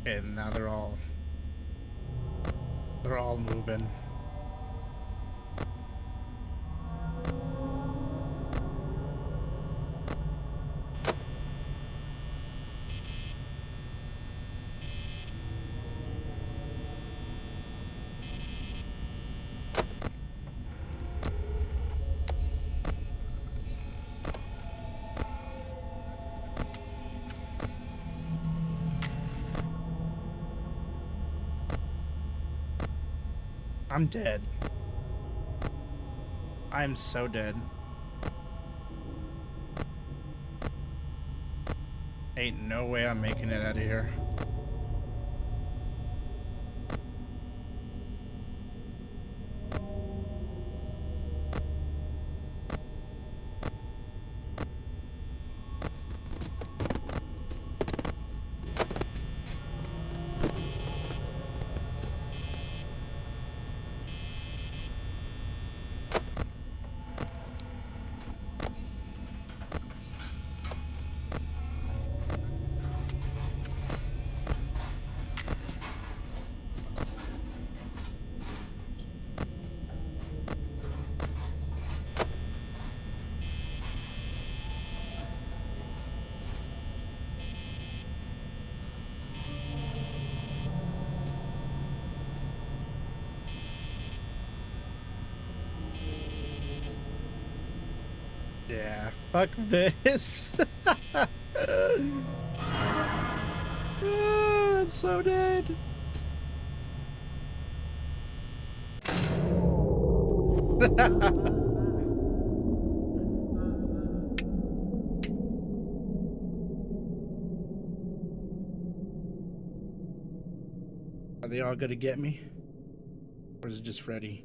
And now they're all moving. I'm dead. I'm so dead. Ain't no way I'm making it out of here. Yeah, fuck this. I'm so dead. Are they all gonna get me? Or is it just Freddy?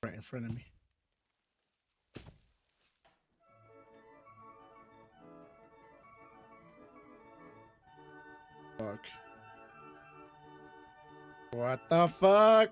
Right in front of me. Fuck. What the fuck?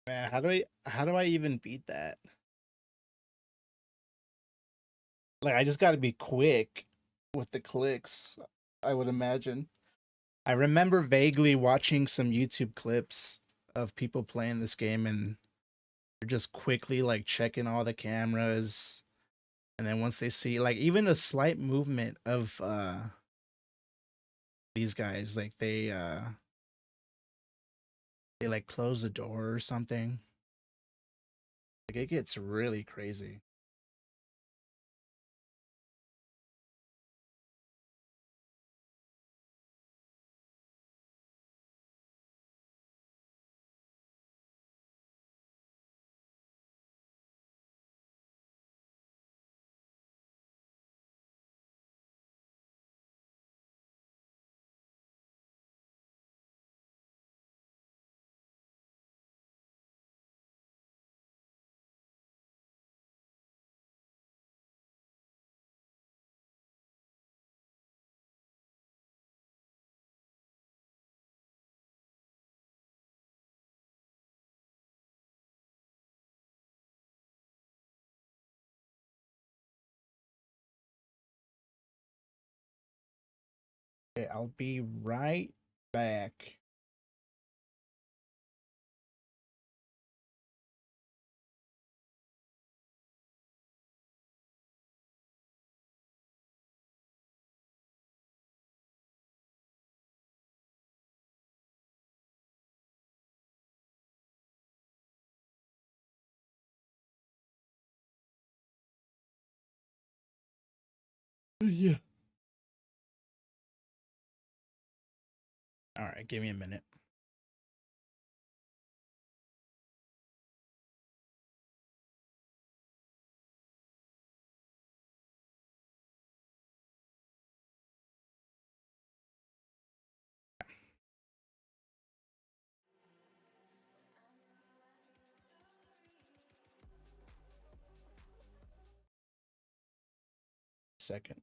Man, how do I even beat that? Like I just got to be quick with the clicks, I would imagine. I remember vaguely watching some YouTube clips of people playing this game and they're just quickly like checking all the cameras, and then once they see like even a slight movement of these guys, like they like close the door or something. Like it gets really crazy. Okay, I'll be right back. Yeah. All right, give me a minute. Second.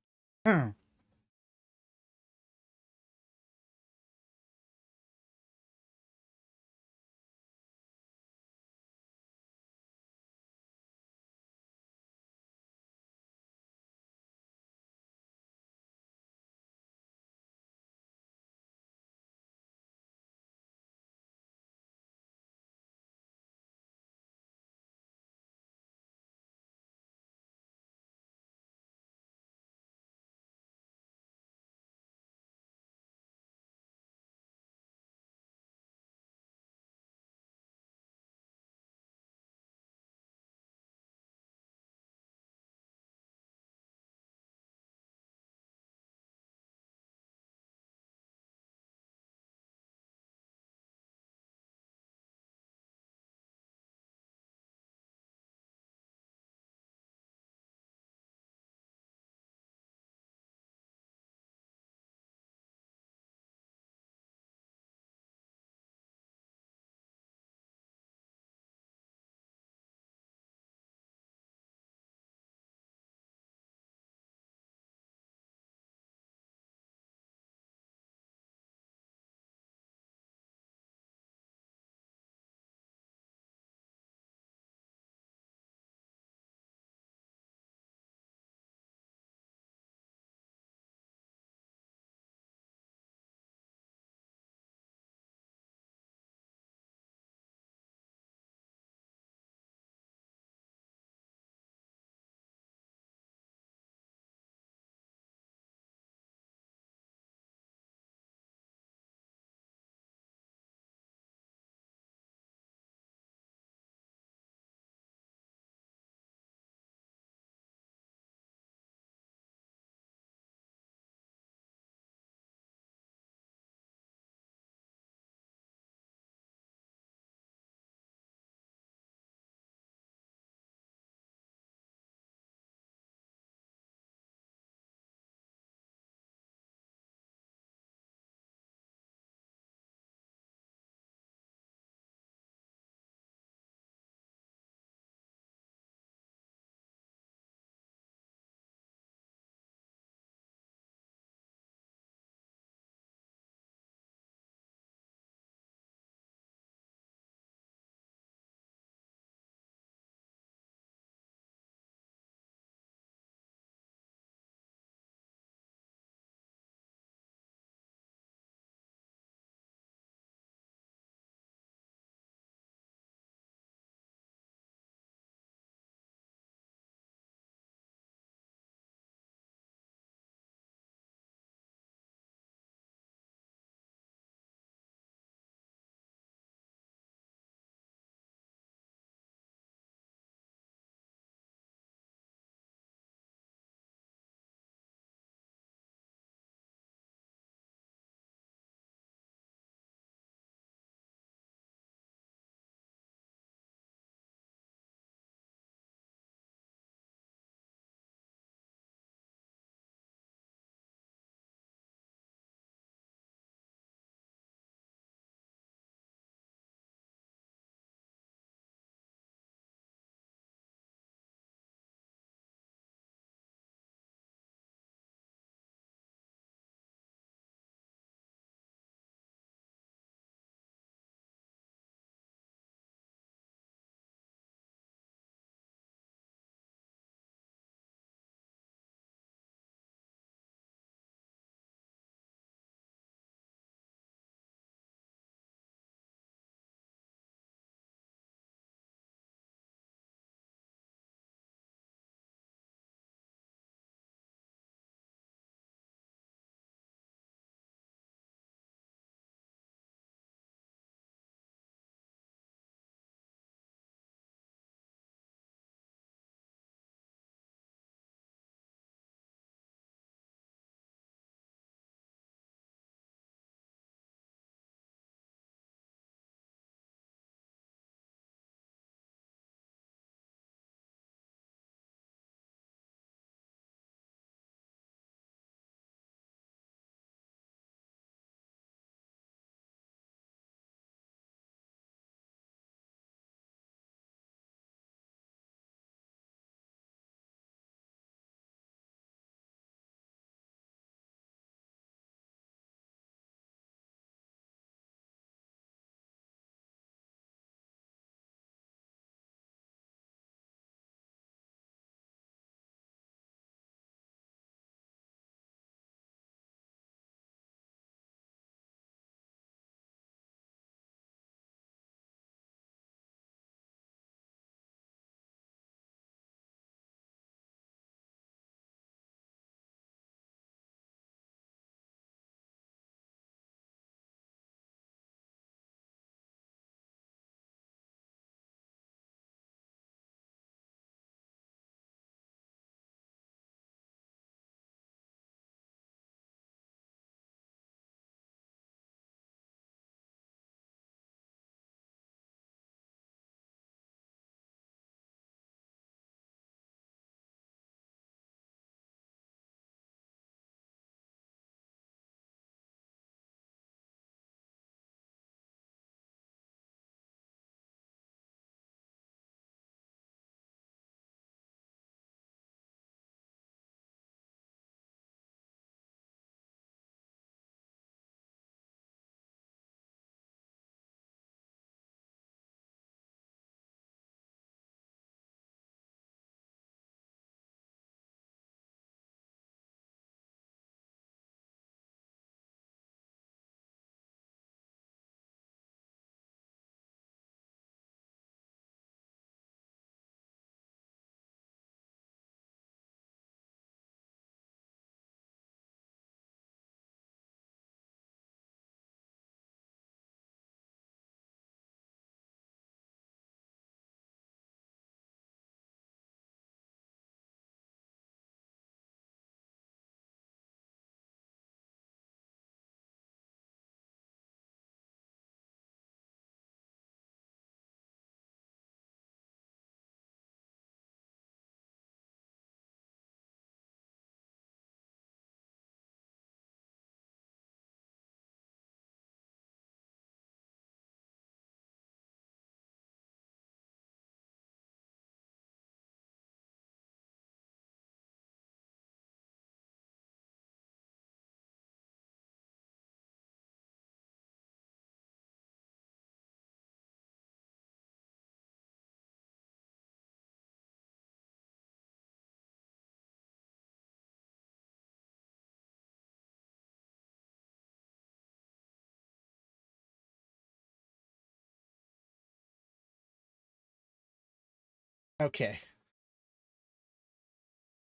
Okay.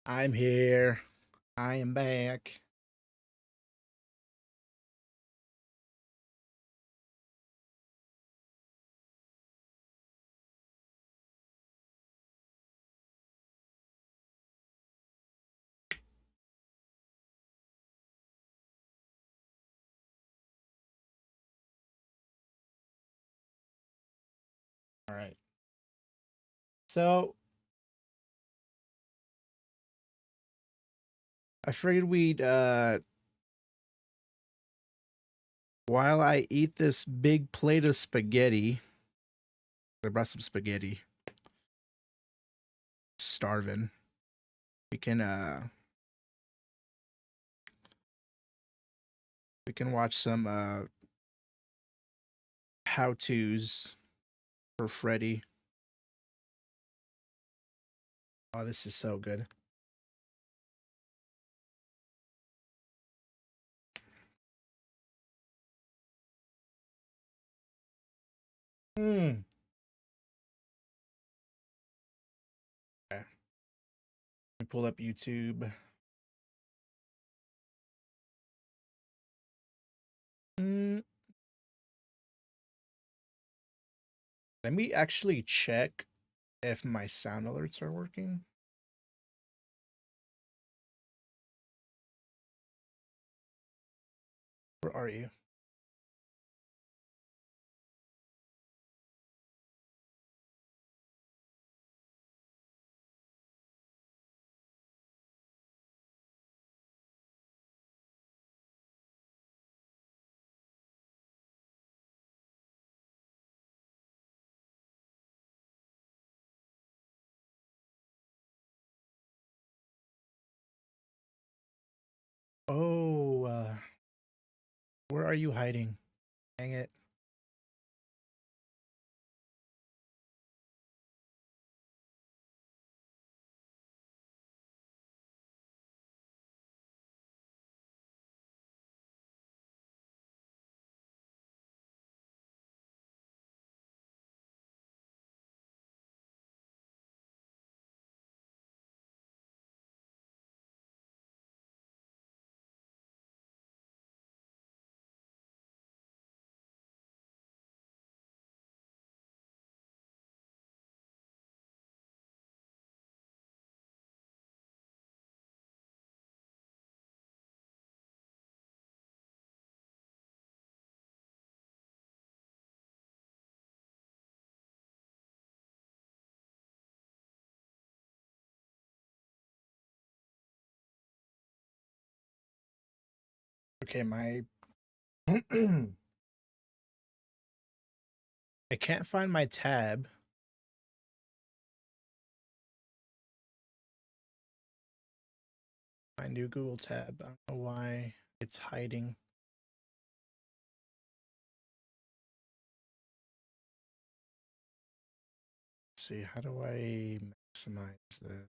I'm here. I am back. All right. So I figured we'd while I eat this big plate of spaghetti, I brought some spaghetti. Starving. We can watch some how-tos for Freddy. Oh, this is so good. Hmm. Okay. Let me pull up YouTube. Mm, Let me actually check if my sound alerts are working. Where are you? Oh, where are you hiding? Dang it. Okay, my I can't find my tab. My new Google tab. I don't know why it's hiding. Let's see, how do I maximize this?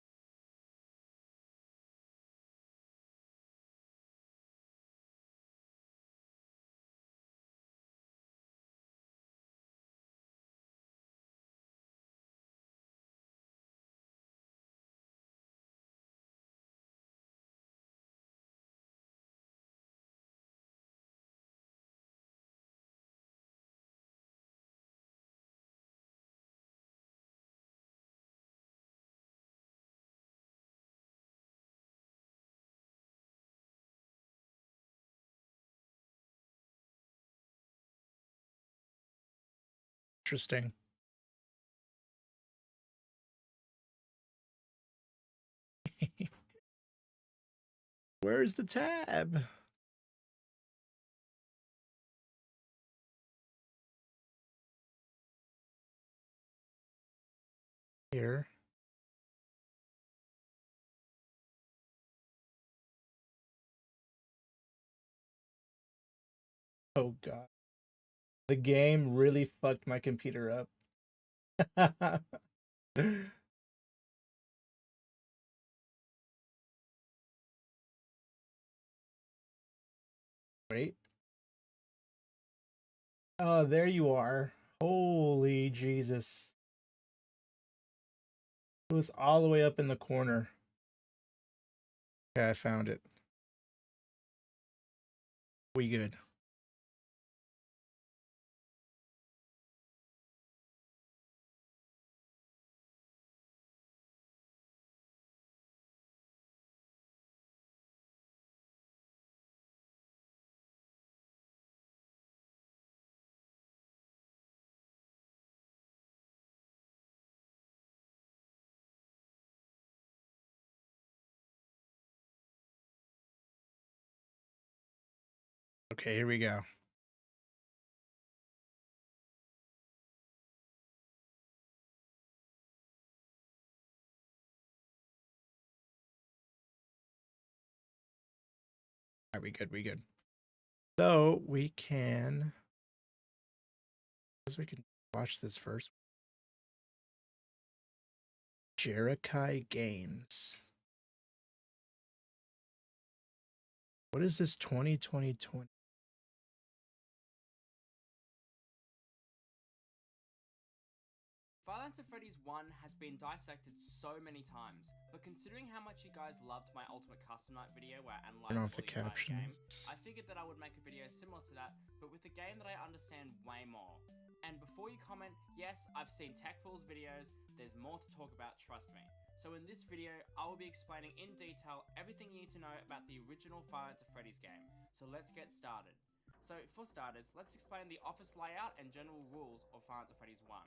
Interesting. Where's the tab? Here. Oh god. The game really fucked my computer up. Wait. Oh, there you are. Holy Jesus. It was all the way up in the corner. Okay, I found it. We good. Okay, here we go. All right, we good, we good. So we can, we can watch this first. Jerikai Games. What is this 2020?
Five Nights at Freddy's 1 has been dissected so many times, but considering how much you guys loved my Ultimate Custom Night video where I
Turn
analysed
off
all
the
the entire game,
captions.
I figured that I would make a video similar to that, but with a game that I understand way more. And before you comment, yes, I've seen TechPool's videos, there's more to talk about, trust me. So in this video, I will be explaining in detail everything you need to know about the original Five Nights at Freddy's game. So let's get started. So for starters, let's explain the office layout and general rules of Five Nights at Freddy's 1.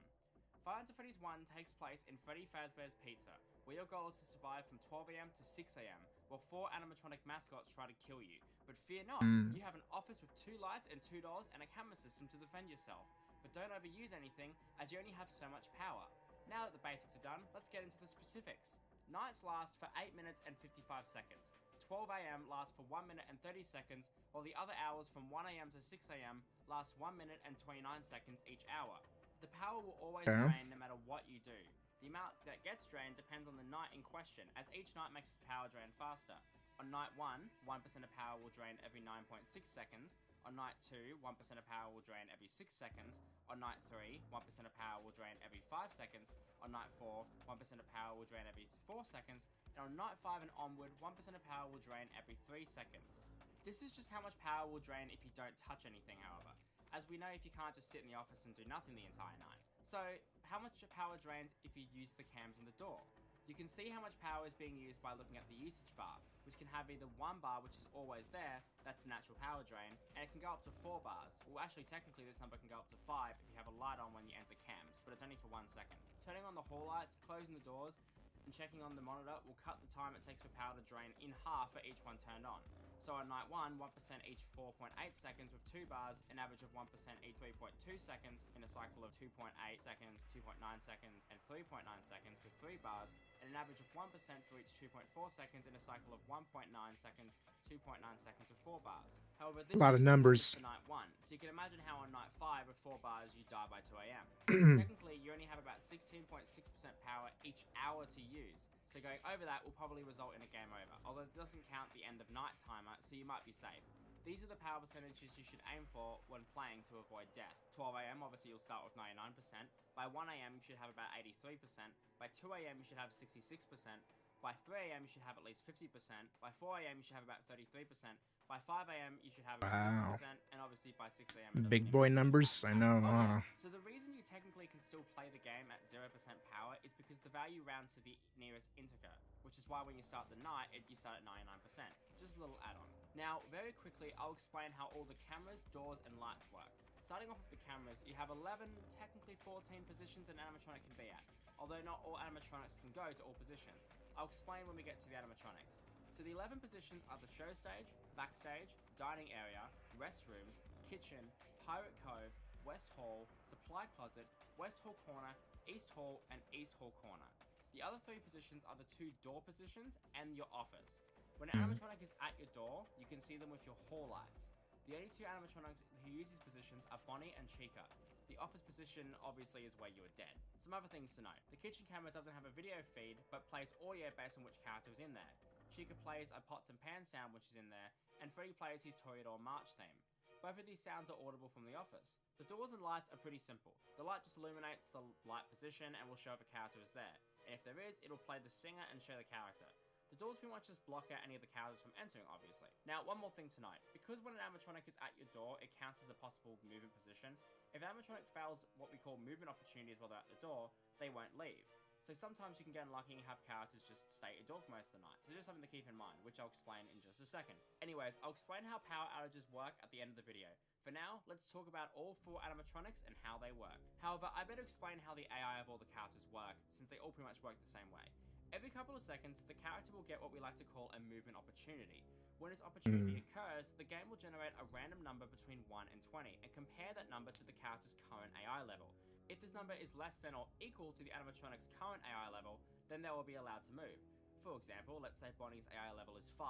Five Nights at Freddy's 1 takes place in Freddy Fazbear's Pizza, where your goal is to survive from 12 AM to 6 AM, while 4 animatronic mascots try to kill you. But fear not, you have an office with 2 lights and 2 doors and a camera system to defend yourself. But don't overuse anything, as you only have so much power. Now that the basics are done, let's get into the specifics. Nights last for 8 minutes and 55 seconds. 12 AM lasts for 1 minute and 30 seconds, while the other hours from 1 AM to 6 AM last 1 minute and 29 seconds each hour. The power will always drain no matter what you do. The amount that gets drained depends on the night in question, as each night makes the power drain faster. On night 1, 1% of power will drain every 9.6 seconds. On night 2, 1% of power will drain every 6 seconds. On night 3, 1% of power will drain every 5 seconds. On night 4, 1% of power will drain every 4 seconds. And on night 5 and onward, 1% of power will drain every 3 seconds. This is just how much power will drain if you don't touch anything, however, as we know if you can't just sit in the office and do nothing the entire night. So, how much power drains if you use the cams in the door? You can see how much power is being used by looking at the usage bar, which can have either 1 bar, which is always there, that's the natural power drain, and it can go up to 4 bars. Well, actually, technically, this number can go up to 5 if you have a light on when you enter cams, but it's only for 1 second. Turning on the hall lights, closing the doors, and checking on the monitor will cut the time it takes for power to drain in half for each one turned on. So on night 1, 1% each 4.8 seconds with 2 bars, an average of 1% each 3.2 seconds in a cycle of 2.8 seconds, 2.9 seconds, and 3.9 seconds with 3 bars, and an average of 1% for each 2.4 seconds in a cycle of 1.9 seconds, 2.9 seconds with 4 bars. However, this
A lot of numbers.
for night 1, so you can imagine how on night 5 with 4 bars you die by 2 AM. Technically, you only have about 16.6% power each hour to use. So going over that will probably result in a game over, although it doesn't count the end of night timer, so you might be safe. These are the power percentages you should aim for when playing to avoid death. 12 AM, obviously you'll start with 99%. By 1 AM, you should have about 83%. By 2 AM, you should have 66%. By 3 AM, you should have at least 50%. By 4 AM, you should have about 33%. By 5 AM, you should have about 60%. And obviously by 6 AM,
Big boy numbers, I know.
So the reason you technically can still play the game at 0% power is because the value rounds to the nearest integer, which is why when you start the night, you start at 99%. Just a little add-on. Now, very quickly, I'll explain how all the cameras, doors, and lights work. Starting off with the cameras, you have 11, technically 14 positions an animatronic can be at, although not all animatronics can go to all positions. I'll explain when we get to the animatronics. So the 11 positions are the show stage, backstage, dining area, restrooms, kitchen, Pirate Cove, West Hall, Supply Closet, West Hall Corner, East Hall, and East Hall Corner. The other 3 positions are the 2 door positions and your office. When an animatronic is at your door, you can see them with your hall lights. The only 2 animatronics who use these positions are Bonnie and Chica. The office position obviously is where you are dead. Some other things to note. The kitchen camera doesn't have a video feed, but plays audio based on which character is in there. Chica plays a pots and pans sound which is in there, and Freddy plays his Toreador March theme. Both of these sounds are audible from the office. The doors and lights are pretty simple. The light just illuminates the light position and will show if a character is there. And if there is, it'll play the singer and show the character. The doors pretty much just block out any of the characters from entering, obviously. Now, one more thing to note. Because when an animatronic is at your door, it counts as a possible movement position. If an animatronic fails what we call movement opportunities while they're at the door, they won't leave. So sometimes you can get unlucky and have characters just stay at your door for most of the night. So just something to keep in mind, which I'll explain in just a second. Anyways, I'll explain how power outages work at the end of the video. For now, let's talk about all 4 animatronics and how they work. However, I better explain how the AI of all the characters work, since they all pretty much work the same way. Every couple of seconds, the character will get what we like to call a movement opportunity. When this opportunity occurs, the game will generate a random number between 1 and 20 and compare that number to the character's current AI level. If this number is less than or equal to the animatronic's current AI level, then they will be allowed to move. For example, let's say Bonnie's AI level is 5.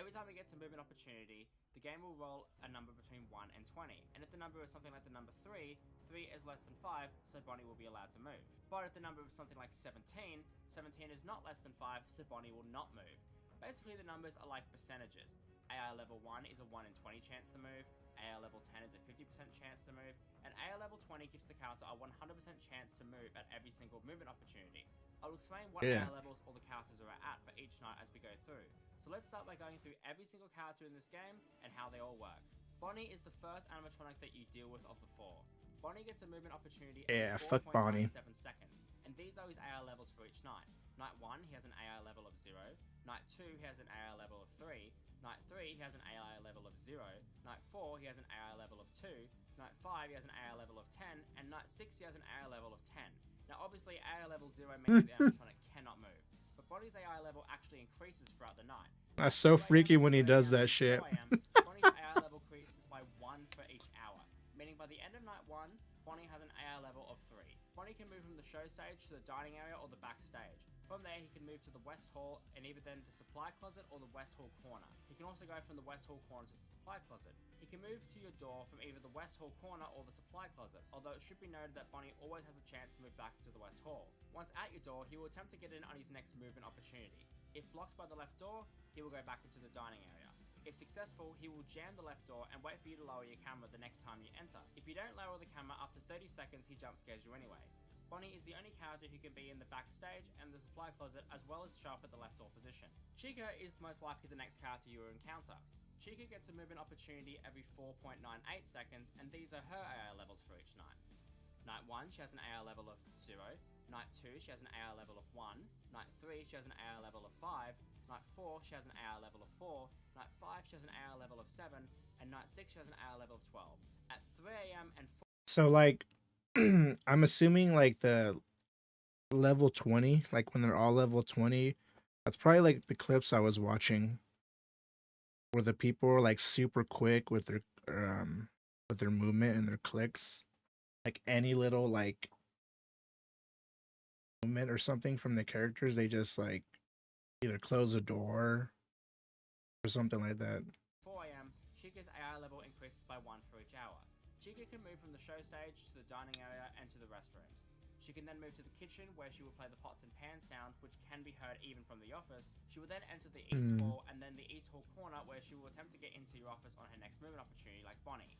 Every time it gets a movement opportunity, the game will roll a number between 1 and 20, and if the number is something like the number 3, 3 is less than 5, so Bonnie will be allowed to move. But if the number is something like 17, 17 is not less than 5, so Bonnie will not move. Basically, the numbers are like percentages. AI level 1 is a 1 in 20 chance to move, AI level 10 is a 50% chance to move, and AI level 20 gives the character a 100% chance to move at every single movement opportunity. I'll explain what AI levels all the characters are at for each night as we go through. So let's start by going through every single character in this game and how they all work. Bonnie is the first animatronic that you deal with of the 4. Bonnie gets a movement opportunity every 4.97 seconds, and these are his AI levels for each night. Night 1, he has an AI level of 0. Night 2, he has an AI level of 3. Night 3, he has an AI level of 0. Night 4, he has an AI level of 2. Night 5, he has an AI level of 10. And Night 6, he has an AI level of 10. Now obviously AI level 0 means the animatronic cannot move, but Bonnie's AI level actually increases throughout the night.
That's so freaky when he does that shit.
Bonnie's AI level increases by 1 for each hour, meaning by the end of night 1, Bonnie has an AI level of 3. Bonnie can move from the show stage to the dining area or the backstage. From there, he can move to the West Hall and either then the supply closet or the West Hall corner. He can also go from the West Hall corner to the supply closet. He can move to your door from either the West Hall corner or the supply closet, although it should be noted that Bonnie always has a chance to move back to the West Hall. Once at your door, he will attempt to get in on his next movement opportunity. If blocked by the left door, he will go back into the dining area. If successful, he will jam the left door and wait for you to lower your camera the next time you enter. If you don't lower the camera after 30 seconds, he jump scares you anyway. Bonnie is the only character who can be in the backstage and the supply closet as well as show up at the left door position. Chica is most likely the next character you will encounter. Chica gets a movement opportunity every 4.98 seconds, and these are her AI levels for each night. Night 1, she has an AI level of 0. Night 2, she has an AI level of 1. Night 3, she has an AI level of 5. Night 4, she has an AI level of 4. Night 5, she has an AI level of 7. And Night 6, she has an AI level of 12. At 3 AM and 4...
So, like, I'm assuming, like, the level 20, like, when they're all level 20, that's probably, like, the clips I was watching where the people were, like, super quick with their movement and their clicks. Like, any little, like, movement or something from the characters, they just, like, either close the door or something like that.
4 AM, Chica's AI level increases by 1 for each hour. Chica can move from the show stage to the dining area and to the restrooms. She can then move to the kitchen where she will play the pots and pans sound, which can be heard even from the office. She will then enter the East Hall and then the East Hall corner where she will attempt to get into your office on her next movement opportunity like Bonnie.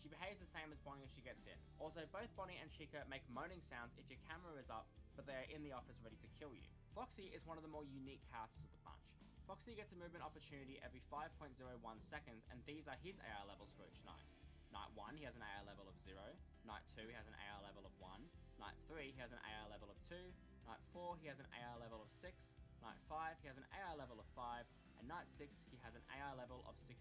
She behaves the same as Bonnie as she gets in. Also, both Bonnie and Chica make moaning sounds if your camera is up, but they are in the office ready to kill you. Foxy is one of the more unique characters of the bunch. Foxy gets a movement opportunity every 5.01 seconds, and these are his AI levels for each night. Night 1, he has an AI level of 0. Night 2, he has an AI level of 1. Night 3, he has an AI level of 2. Night 4, he has an AI level of 6. Night 5, he has an AI level of 5. And Night 6, he has an AI level of 16.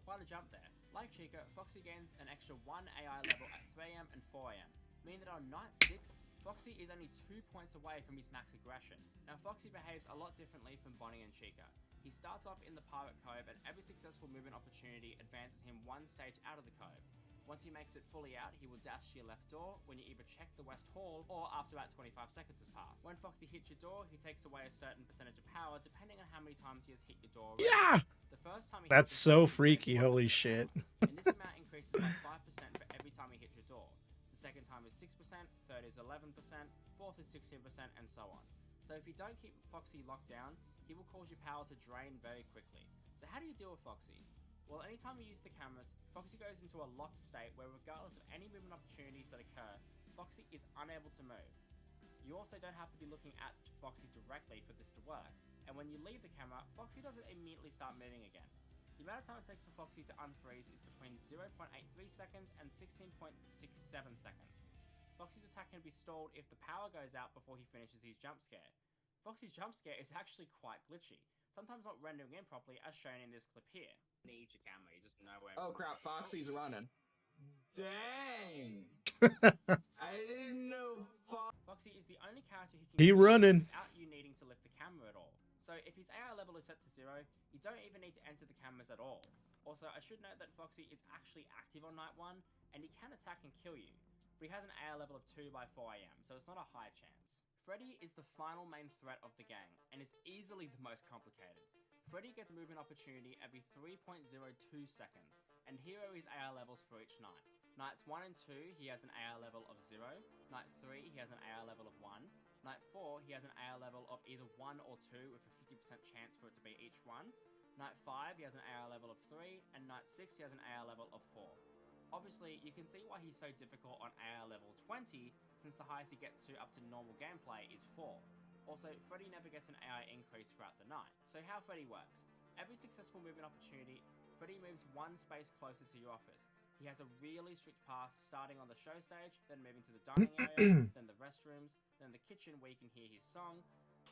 Quite a jump there. Like Chica, Foxy gains an extra 1 AI level at 3 AM and 4 AM, meaning that on Night 6, Foxy is only 2 points away from his max aggression. Now Foxy behaves a lot differently from Bonnie and Chica. He starts off in the Pirate Cove, and every successful movement opportunity advances him 1 stage out of the cove. Once he makes it fully out, he will dash to your left door when you either check the West Hall or after about 25 seconds has passed. When Foxy hits your door, he takes away a certain percentage of power depending on how many times he has hit your door already.
Yeah!
The first time he
That's
hits
so
your door,
freaky,
he
holy
takes 1%
shit.
power, and this amount increases by 5% for every time he hits your door. The second time is 6%, third is 11%, fourth is 16%, and so on. So if you don't keep Foxy locked down, he will cause your power to drain very quickly. So how do you deal with Foxy? Well, anytime you use the cameras, Foxy goes into a locked state where regardless of any movement opportunities that occur, Foxy is unable to move. You also don't have to be looking at Foxy directly for this to work, and when you leave the camera, Foxy doesn't immediately start moving again. The amount of time it takes for Foxy to unfreeze is between 0.83 seconds and 16.67 seconds. Foxy's attack can be stalled if the power goes out before he finishes his jump scare. Foxy's jump scare is actually quite glitchy, sometimes not rendering in properly as shown in this clip here. Need your camera, you just know where.
Oh crap, Foxy's running. Dang! I didn't know
Foxy is the only character who can
He
kill you
running.
without you needing to lift the camera at all. So if his AI level is set to 0, you don't even need to enter the cameras at all. Also, I should note that Foxy is actually active on night 1, and he can attack and kill you, but he has an AI level of 2 by 4 AM, so it's not a high chance. Freddy is the final main threat of the gang, and is easily the most complicated. Freddy gets movement opportunity every 3.02 seconds, and here are his AI levels for each night. Nights 1 and 2, he has an AI level of 0. Night 3, he has an AI level of 1. Night 4, he has an AI level of either 1 or 2 with a 50% chance for it to be each one. Night 5, he has an AI level of 3, and night 6, he has an AI level of 4. Obviously, you can see why he's so difficult on AI level 20, since the highest he gets to up to normal gameplay is 4. Also, Freddy never gets an AI increase throughout the night. So how Freddy works. Every successful movement opportunity, Freddy moves one space closer to your office. He has a really strict path starting on the show stage, then moving to the dining area, then the restrooms, then the kitchen where you can hear his song,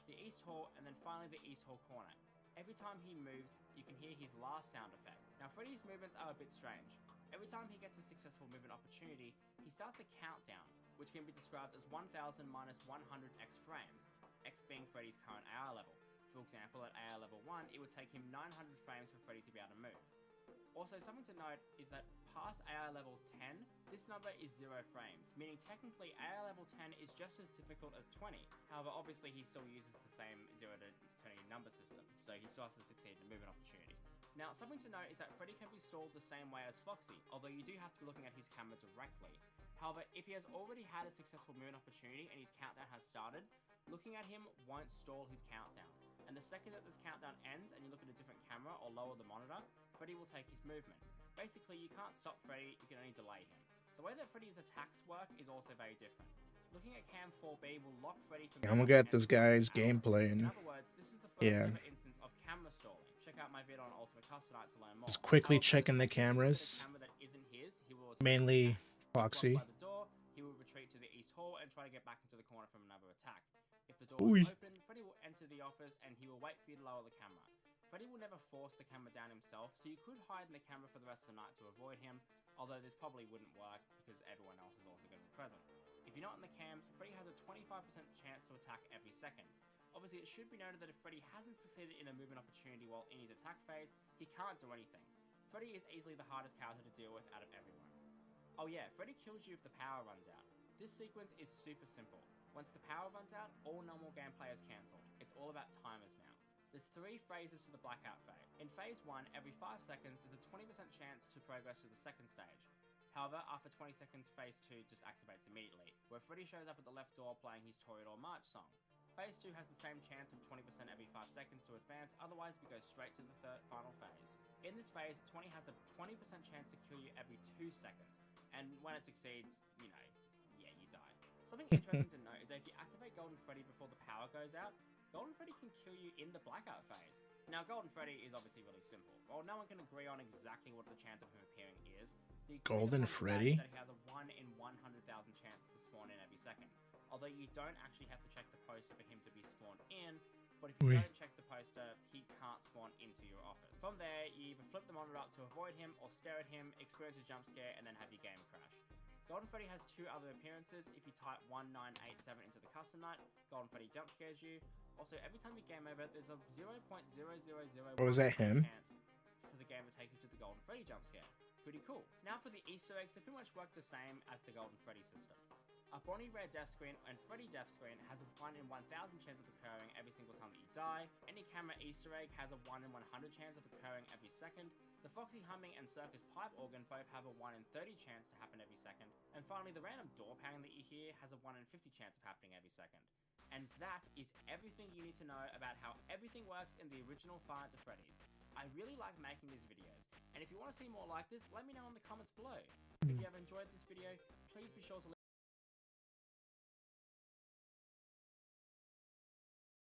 the East Hall, and then finally the East Hall corner. Every time he moves, you can hear his laugh sound effect. Now Freddy's movements are a bit strange. Every time he gets a successful movement opportunity, he starts a countdown, which can be described as 1000 minus 100x frames, x being Freddy's current AI level. For example, at AI level 1, it would take him 900 frames for Freddy to be able to move. Also, something to note is that past AI level 10, this number is 0 frames, meaning technically AI level 10 is just as difficult as 20. However, obviously he still uses the same 0 to 20 number system, so he still has to succeed in movement opportunity. Now, something to note is that Freddy can be stalled the same way as Foxy, although you do have to be looking at his camera directly. However, if he has already had a successful movement opportunity and his countdown has started, looking at him won't stall his countdown. And the second that this countdown ends and you look at a different camera or lower the monitor, Freddy will take his movement. Basically, you can't stop Freddy, you can only delay him. The way that Freddy's attacks work is also very different. Looking at Cam 4B will lock Freddy from...
I'm gonna get this guy's gameplay
In
and
other words, this is the first ever instance of camera stalling. Check out my video on Ultimate Custom Night to learn more.
just quickly
However,
checking the
second you look at a
cameras.
camera that isn't his, he will attack
Mainly
the attack.
Foxy.
Blocked by the door, he will retreat to the East Hall and try to get back into the corner from another attack. If the door is open, Freddy will enter the office and he will wait for you to lower the camera. Freddy will never force the camera down himself, so you could hide in the camera for the rest of the night to avoid him, although this probably wouldn't work because everyone else is also going to be present. If you're not in the cams, Freddy has a 25% chance to attack every second. Obviously, it should be noted that if Freddy hasn't succeeded in a movement opportunity while in his attack phase, he can't do anything. Freddy is easily the hardest character to deal with out of everyone. Oh yeah, Freddy kills you if the power runs out. This sequence is super simple. Once the power runs out, all normal gameplay is cancelled. It's all about timers now. There's 3 phases to the blackout phase. In phase 1, every 5 seconds, there's a 20% chance to progress to the second stage. However, after 20 seconds, phase 2 just activates immediately, where Freddy shows up at the left door playing his Toreador March song. Phase 2 has the same chance of 20% every 5 seconds to advance, otherwise we go straight to the final phase. In this phase, 20 has a 20% chance to kill you every 2 seconds, and when it succeeds, you know, yeah, you die. Something interesting to note is that if you activate Golden Freddy before the power goes out, Golden Freddy can kill you in the blackout phase. Now, Golden Freddy is obviously really simple. While no one can agree on exactly what the chance of him appearing is, the
Golden Freddy?
that he has a 1 in 100,000 chance to spawn in every second. Although you don't actually have to check the poster for him to be spawned in, but if you don't check the poster, he can't spawn into your office. From there, you either flip the monitor up to avoid him, or stare at him, experience a jump scare, and then have your game crash. Golden Freddy has 2 other appearances. If you type 1987 into the custom night, Golden Freddy jump scares you. Also, every time you game over, there's a 0.0001%
Was that him?
chance for the game to take you to the Golden Freddy jump scare. Pretty cool. Now for the Easter eggs, they pretty much work the same as the Golden Freddy system. A Bonnie Rare death screen and Freddy death screen has a 1 in 1000 chance of occurring every single time that you die. Any camera Easter egg has a 1 in 100 chance of occurring every second. The Foxy humming and circus pipe organ both have a 1 in 30 chance to happen every second. And finally, the random door pounding that you hear has a 1 in 50 chance of happening every second. And that is everything you need to know about how everything works in the original Five Nights at Freddy's. I really like making these videos, and if you want to see more like this, let me know in the comments below. If you have enjoyed this video, please be sure to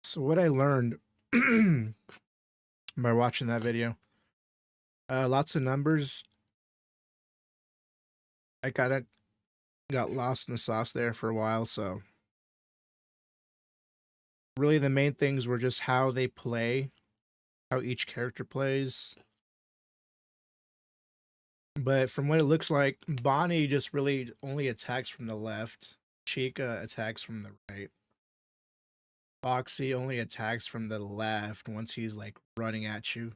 So what I learned by watching that video, lots of numbers. I kind of got lost in the sauce there for a while, so really the main things were just how they play, how each character plays. But from what it looks like, Bonnie just really only attacks from the left. Chica attacks from the right. Foxy only attacks from the left once he's like running at you.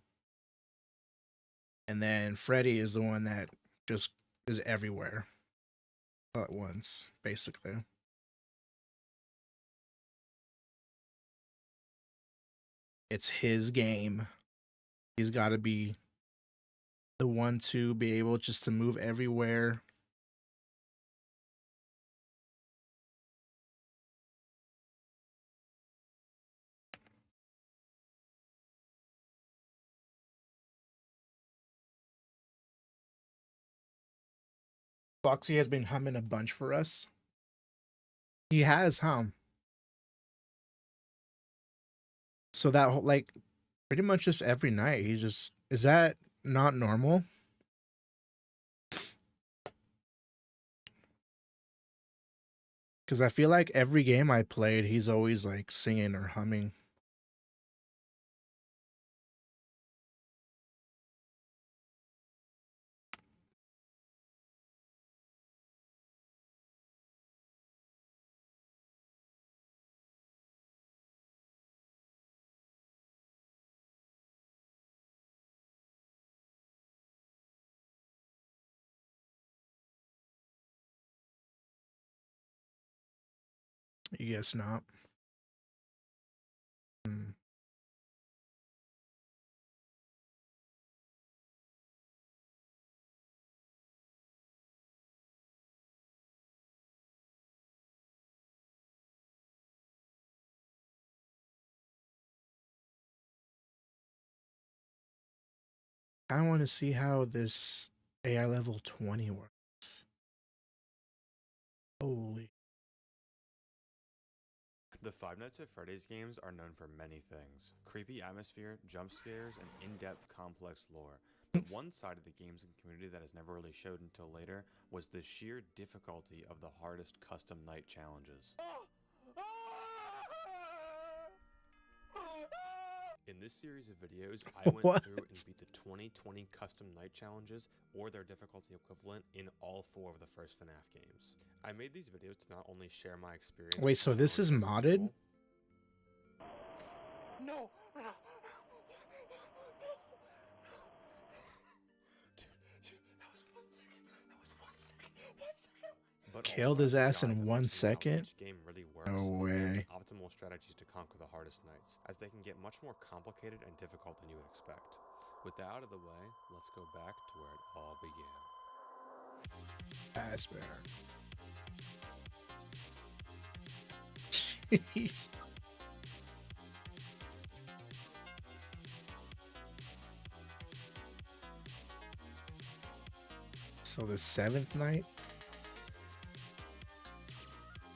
And then Freddy is the one that just is everywhere all at once, basically. It's his game. He's got to be the one to be able just to move everywhere. Foxy has been humming a bunch for us. He has, huh? So that whole, like, pretty much just every night, he just, is that not normal? Because I feel like every game I played, he's always like singing or humming. I guess not. Hmm. I want to see how this AI level 20 works. Holy.
The Five Nights at Freddy's games are known for many things: creepy atmosphere, jump scares, and in-depth complex lore. But one side of the games and community that is never really showed until later was the sheer difficulty of the hardest custom night challenges. In this series of videos, I went
What?
through and beat the 2020 custom night challenges, or their difficulty equivalent, in all 4 of the first FNAF games. I made these videos to not only share my experience.
Wait, so this is modded?
No! But
Killed
also
his ass in
chaotic
1
events throughout
second?
each game really works,
No
and
way.
optimal strategies to conquer the hardest nights, as they can get much more complicated and difficult than you would expect. With that out of the way, let's go back to where it all began.
Ass bear. Jeez. So the 7th night?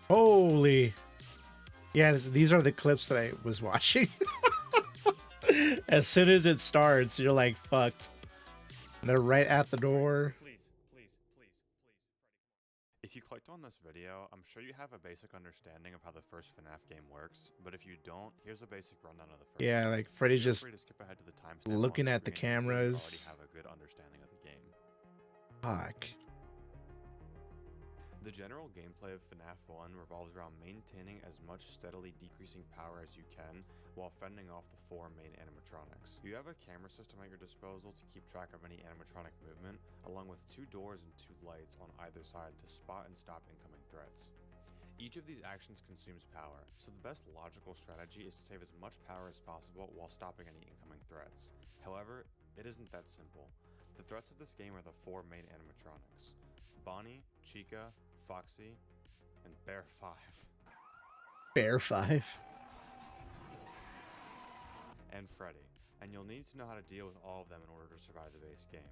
Holy. Yeah, these are the clips that I was watching. As soon as it starts, you're like, fucked. They're right at the door.
Please. If you clicked on this video, I'm sure you have a basic understanding of how the first FNAF game works, but if you don't, here's a basic rundown of the first
Yeah,
game.
like Freddy's
Feel
just
free to skip ahead to the timestamp
looking
on
at the
screen if you feel you
cameras.
already have a good understanding of the game.
Fuck.
The general gameplay of FNAF 1 revolves around maintaining as much steadily decreasing power as you can while fending off the 4 main animatronics. You have a camera system at your disposal to keep track of any animatronic movement, along with 2 doors and 2 lights on either side to spot and stop incoming threats. Each of these actions consumes power, so the best logical strategy is to save as much power as possible while stopping any incoming threats. However, it isn't that simple. The threats of this game are the 4 main animatronics: Bonnie, Chica, Foxy, and Bear 5.
Bear 5.
and Freddy, and you'll need to know how to deal with all of them in order to survive the base game.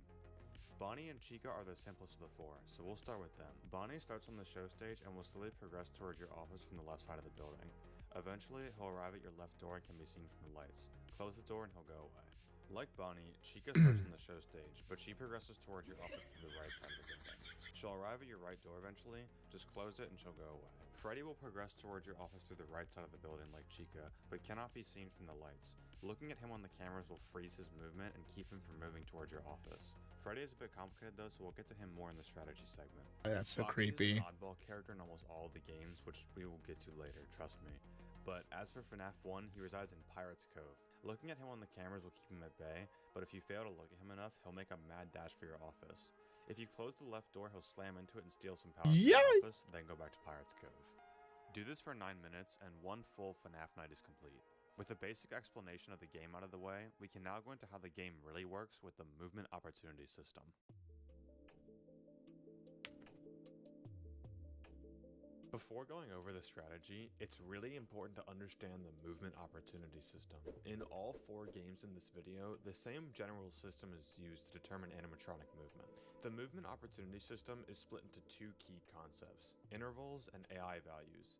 Bonnie and Chica are the simplest of the four, so we'll start with them. Bonnie starts on the show stage and will slowly progress towards your office from the left side of the building. Eventually, he'll arrive at your left door and can be seen from the lights. Close the door and he'll go away. Like Bonnie, Chica starts on the show stage, but she progresses towards your office through the right side of the building. She'll arrive at your right door eventually, just close it and she'll go away. Freddy will progress towards your office through the right side of the building like Chica, but cannot be seen from the lights. Looking at him on the cameras will freeze his movement and keep him from moving towards your office. Freddy is a bit complicated though, so we'll get to him more in the strategy segment.
That's so
Foxy
creepy.
is an oddball character in almost all of the games, which we will get to later, trust me. But as for FNAF 1, he resides in Pirate's Cove. Looking at him on the cameras will keep him at bay, but if you fail to look at him enough, he'll make a mad dash for your office. If you close the left door, he'll slam into it and steal some power from your office, then go back to Pirate's Cove. Do this for 9 minutes, and one full FNAF night is complete. With a basic explanation of the game out of the way, we can now go into how the game really works with the movement opportunity system. Before going over the strategy, it's really important to understand the movement opportunity system. In all 4 games in this video, the same general system is used to determine animatronic movement. The movement opportunity system is split into 2 key concepts: intervals and AI values.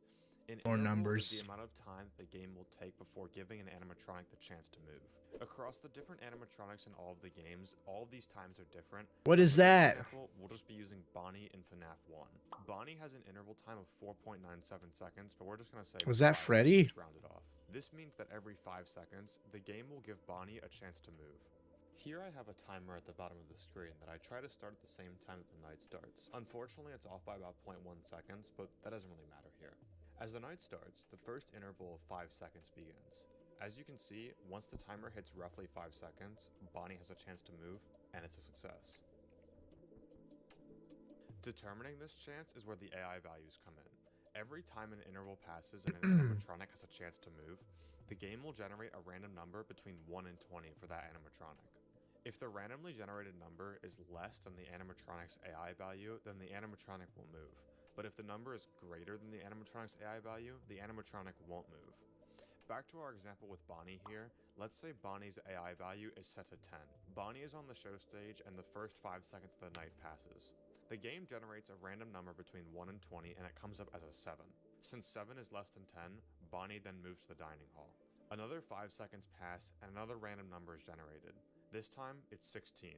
An
Or
interval
numbers.
is the amount of time the game will take before giving an animatronic the chance to move. Across the different animatronics in all of the games, all of these times are different.
What is
For
that?
example, we'll just be using Bonnie in FNAF 1. Bonnie has an interval time of 4.97 seconds, but we're just going to say
Was that
5
Freddy?
seconds rounded off. This means that every 5 seconds, the game will give Bonnie a chance to move. Here I have a timer at the bottom of the screen that I try to start at the same time that the night starts. Unfortunately, it's off by about 0.1 seconds, but that doesn't really matter here. As the night starts, the first interval of 5 seconds begins. As you can see, once the timer hits roughly 5 seconds, Bonnie has a chance to move, and it's a success. Determining this chance is where the AI values come in. Every time an interval passes and an animatronic has a chance to move, the game will generate a random number between 1 and 20 for that animatronic. If the randomly generated number is less than the animatronic's AI value, then the animatronic will move. But if the number is greater than the animatronic's AI value, the animatronic won't move. Back to our example with Bonnie here, let's say Bonnie's AI value is set to 10. Bonnie is on the show stage and the first 5 seconds of the night passes. The game generates a random number between 1 and 20 and it comes up as a 7. Since 7 is less than 10, Bonnie then moves to the dining hall. Another 5 seconds pass and another random number is generated. This time, it's 16.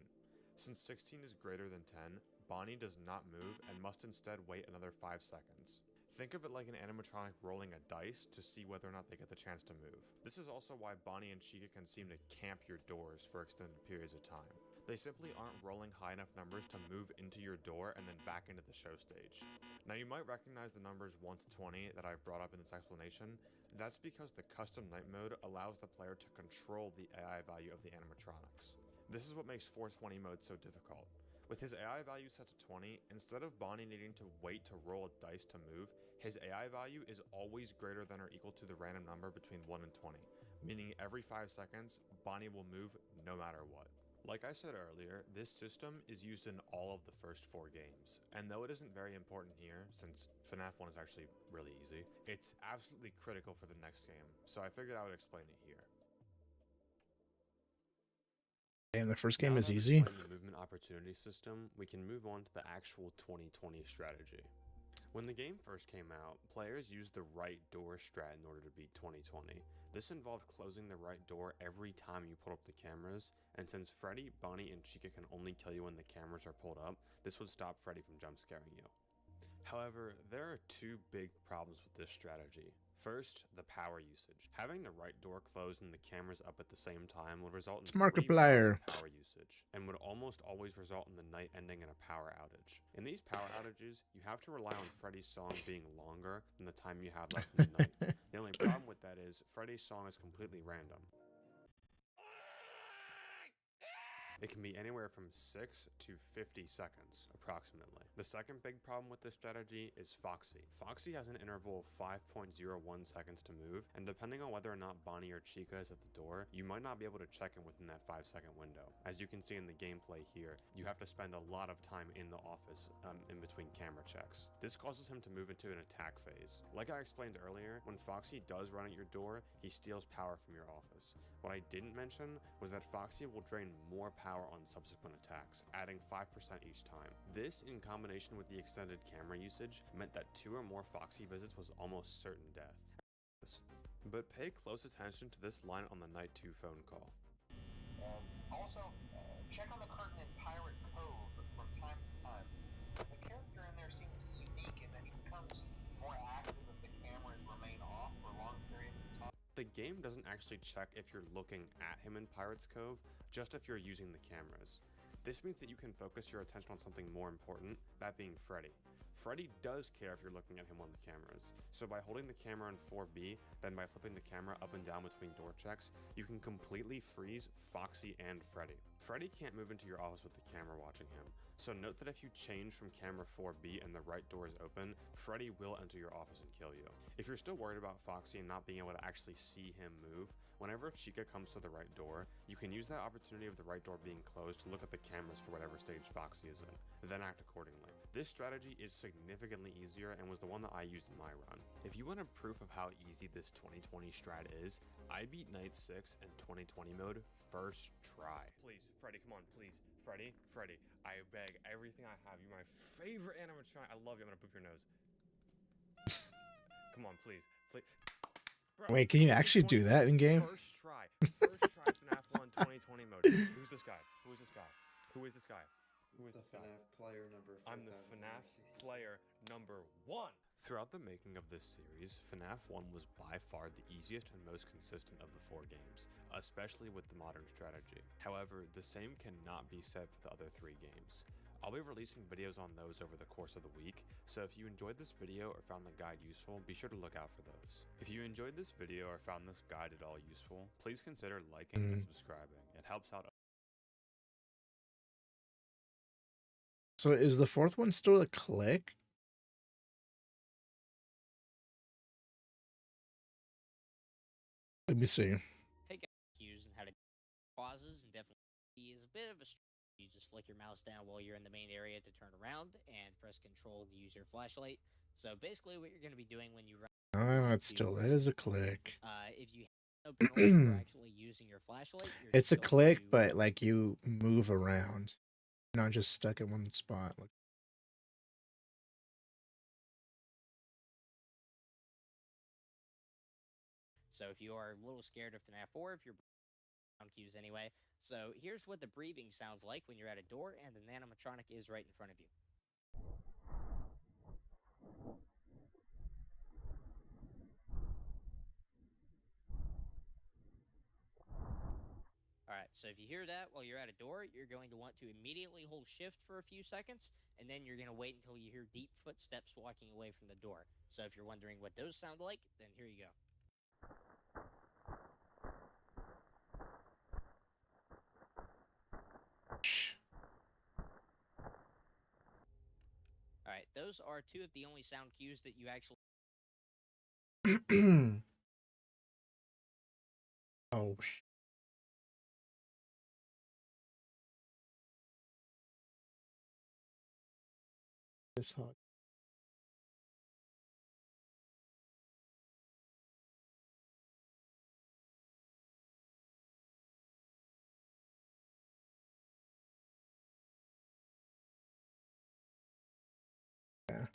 Since 16 is greater than 10, Bonnie does not move and must instead wait another 5 seconds. Think of it like an animatronic rolling a dice to see whether or not they get the chance to move. This is also why Bonnie and Chica can seem to camp your doors for extended periods of time. They simply aren't rolling high enough numbers to move into your door and then back into the show stage. Now you might recognize the numbers 1 to 20 that I've brought up in this explanation. That's because the custom night mode allows the player to control the AI value of the animatronics. This is what makes 420 mode so difficult. With his AI value set to 20, instead of Bonnie needing to wait to roll a dice to move, his AI value is always greater than or equal to the random number between 1 and 20, meaning every 5 seconds, Bonnie will move no matter what. Like I said earlier, this system is used in all of the first 4 games, and though it isn't very important here, since FNAF 1 is actually really easy, it's absolutely critical for the next game, so I figured I would explain it here.
Damn, the first game
Now
is
that I've
easy.
explained the movement opportunity system, we can move on to the actual 2020 strategy. When the game first came out, players used the right door strat in order to beat 2020. This involved closing the right door every time you pulled up the cameras, and since Freddy, Bonnie, and Chica can only kill you when the cameras are pulled up, this would stop Freddy from jump scaring you. However, there are 2 big problems with this strategy. First, the power usage. Having the right door closed and the cameras up at the same time would result in
It's Markiplier.
3 rounds of power usage, and would almost always result in the night ending in a power outage. In these power outages, you have to rely on Freddy's song being longer than the time you have left in the night. The only problem with that is, Freddy's song is completely random. It can be anywhere from 6 to 50 seconds, approximately. The second big problem with this strategy is Foxy. Foxy has an interval of 5.01 seconds to move, and depending on whether or not Bonnie or Chica is at the door, you might not be able to check in within that 5-second window. As you can see in the gameplay here, you have to spend a lot of time in the office in between camera checks. This causes him to move into an attack phase. Like I explained earlier, when Foxy does run at your door, he steals power from your office. What I didn't mention was that Foxy will drain more power on subsequent attacks, adding 5% each time. This, in combination with the extended camera usage, meant that 2 or more Foxy visits was almost certain death. But pay close attention to this line on the Night 2 phone call.
Also, check on the curtain in Pirate Cove from time to time. The character in there seems unique in that he becomes more active if the cameras remain off for long periods of time.
The game doesn't actually check if you're looking at him in Pirate's Cove, just if you're using the cameras. This means that you can focus your attention on something more important, that being Freddy. Freddy does care if you're looking at him on the cameras, so by holding the camera in 4B, then by flipping the camera up and down between door checks, you can completely freeze Foxy and Freddy. Freddy can't move into your office with the camera watching him, so note that if you change from camera 4B and the right door is open, Freddy will enter your office and kill you. If you're still worried about Foxy and not being able to actually see him move, whenever Chica comes to the right door, you can use that opportunity of the right door being closed to look at the cameras for whatever stage Foxy is in, then act accordingly. This strategy is significantly easier and was the one that I used in my run. If you want a proof of how easy this 2020 strat is, I beat Night 6 in 2020 mode first try. Please, Freddy, come on, please. Freddy, I beg everything I have. You're my favorite animatronic. I love you. I'm gonna poop your nose. Come on, please. Bro,
Wait, can you actually do that in game?
First try FNAF 1 2020 mode. Who's this guy? Who is this guy? Who is this guy? Who is this guy?
FNAF player number
I'm the FNAF player number 1. Throughout the making of this series, FNAF 1 was by far the easiest and most consistent of the 4 games, especially with the modern strategy. However, the same cannot be said for the other 3 games. I'll be releasing videos on those over the course of the week, so if you enjoyed this video or found the guide useful, be sure to look out for those. If you enjoyed this video or found this guide at all useful, please consider liking and subscribing. It helps out.
So is the 4th one still a click? Let me see.
Cues and how to pauses, and definitely is a bit of a you just flick your mouse down while you're in the main area to turn around and press control to use your flashlight. So basically what you're going to be doing when you run
It still is a click.
if you you're actually using your flashlight,
It's a click, but like you move around, not just stuck in one spot. Like,
so if you are a little scared of FNAF 4, if you're sound cues anyway. So here's what the breathing sounds like when you're at a door and an animatronic is right in front of you. Alright, so if you hear that while you're at a door, you're going to want to immediately hold shift for a few seconds, and then you're going to wait until you hear deep footsteps walking away from the door. So if you're wondering what those sound like, then here you go. Alright, those are 2 of the only sound cues that you actually...
oh, this hot. Yeah.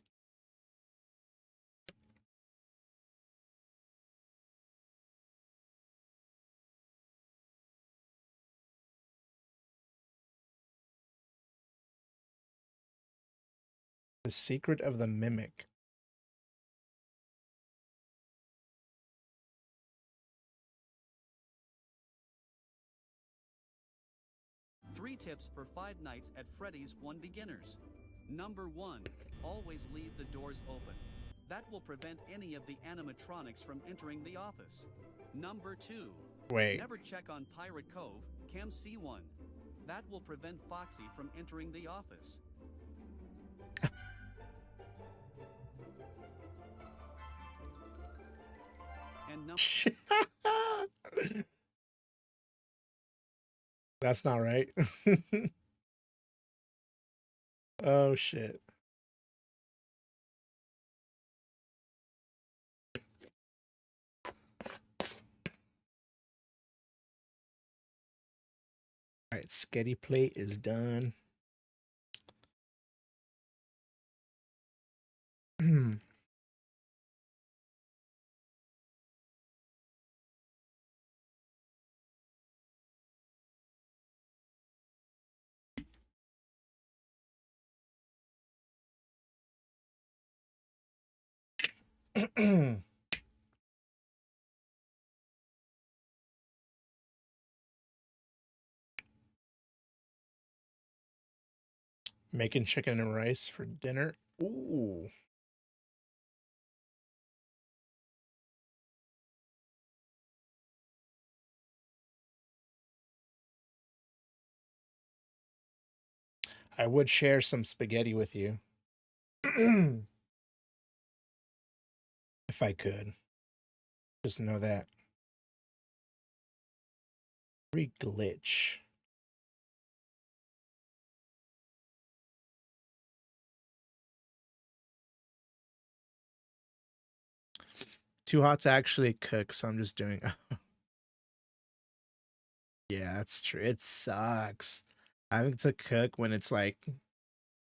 The Secret of the Mimic.
Three tips for 5 nights at Freddy's 1 beginners. Number 1, always leave the doors open. That will prevent any of the animatronics from entering the office. Number 2,
Wait.
never check on Pirate Cove, Cam C1. That will prevent Foxy from entering the office. And number
That's not right. Oh shit. All right, sketty plate is done. Making chicken and rice for dinner. Ooh. I would share some spaghetti with you. If I could. Just know that. Every glitch. Too hot to actually cook, so I'm just doing. Yeah, that's true. It sucks. Having to cook when it's like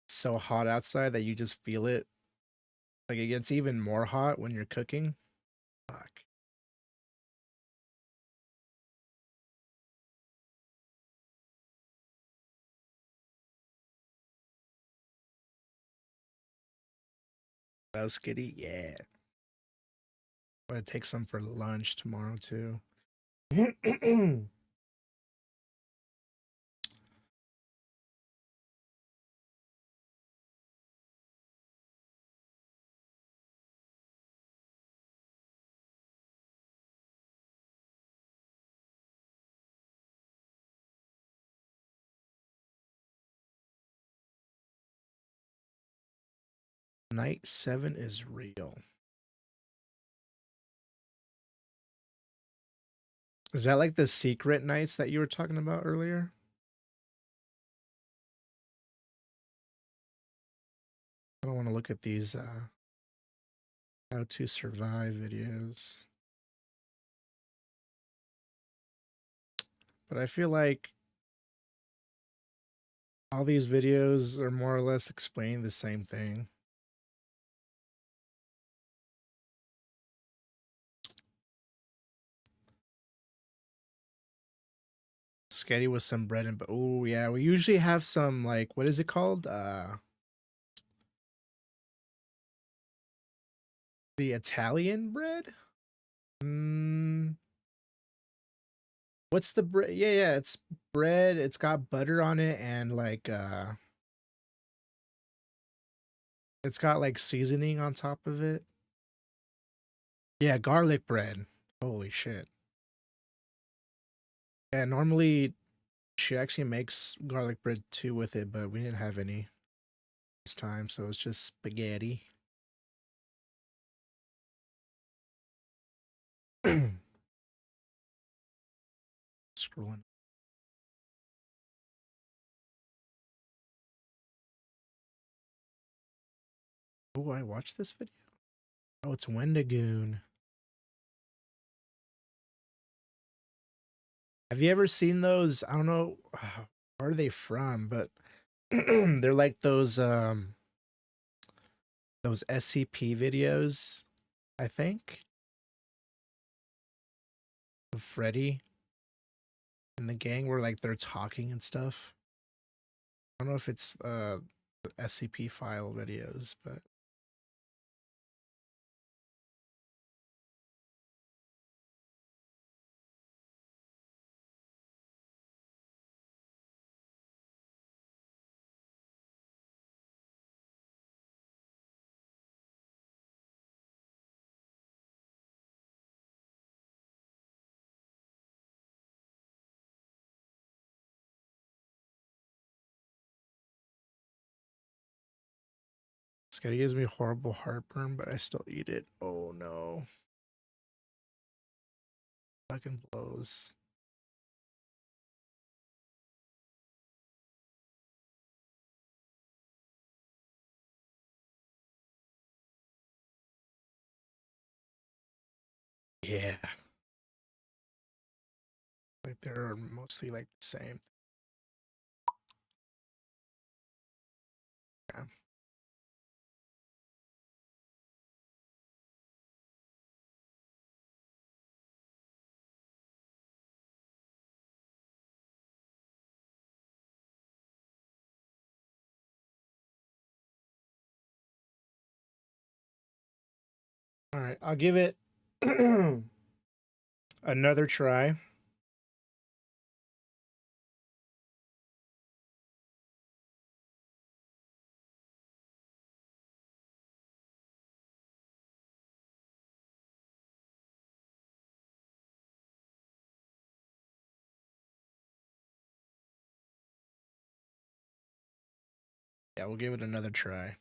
so hot outside that you just feel it. Like it gets even more hot when you're cooking. Fuck. That was skitty. Yeah. I'm gonna take some for lunch tomorrow too. Night 7 is real. Is that like the secret nights that you were talking about earlier? I don't want to look at these how to survive videos. But I feel like all these videos are more or less explaining the same thing. Sketty with some bread and oh yeah, we usually have some like what is it called? The Italian bread? What's the bread? Yeah, it's bread. It's got butter on it and like it's got like seasoning on top of it. Yeah, garlic bread. Holy shit. Yeah, normally she actually makes garlic bread too with it, but we didn't have any this time, so it's just spaghetti. Scrolling. Oh, I watched this video. Oh, it's Wendigoon. Have you ever seen those? I don't know where are they from, but they're like those SCP videos, I think, of Freddy and the gang where like they're talking and stuff. I don't know if it's SCP file videos, but Spaghetti gives me horrible heartburn, but I still eat it. Oh no. Fucking blows. Yeah. Like they're mostly like the same. Yeah. All right, I'll give it another try. Yeah, we'll give it another try.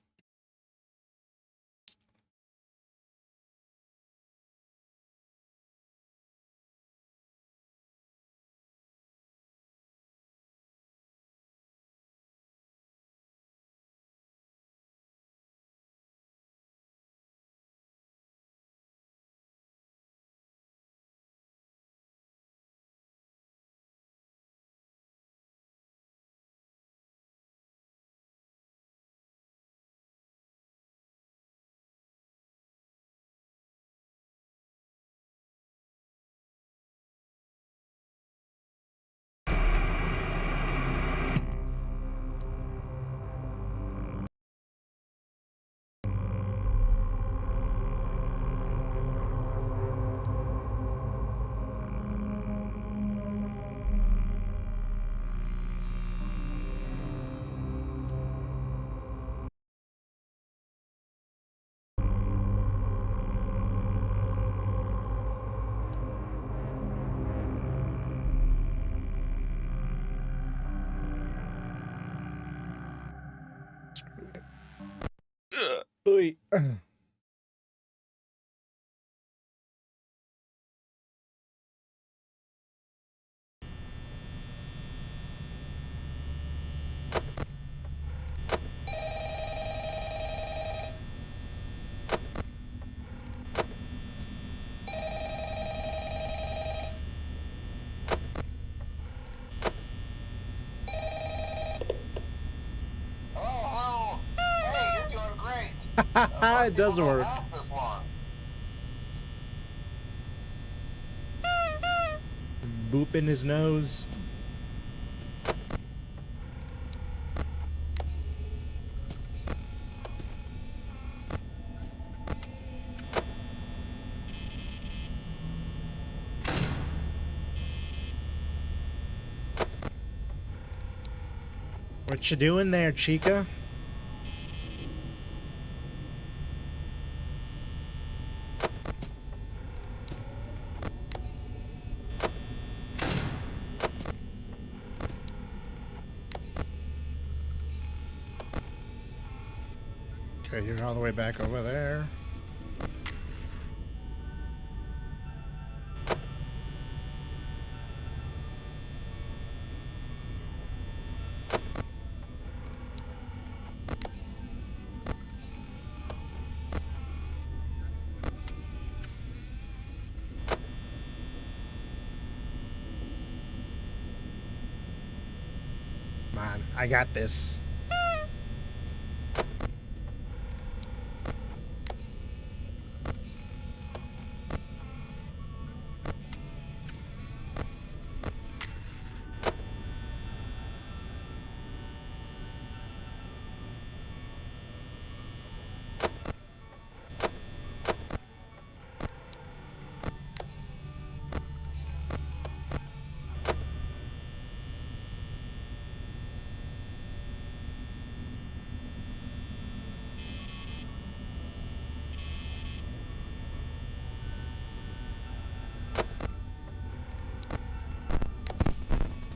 Oy.
Hello, hello. Hey, you're doing great.
It doesn't work.
This long.
Boop in his nose. What you doing there, Chica? Okay, you're all the way back over there. Come on, I got this.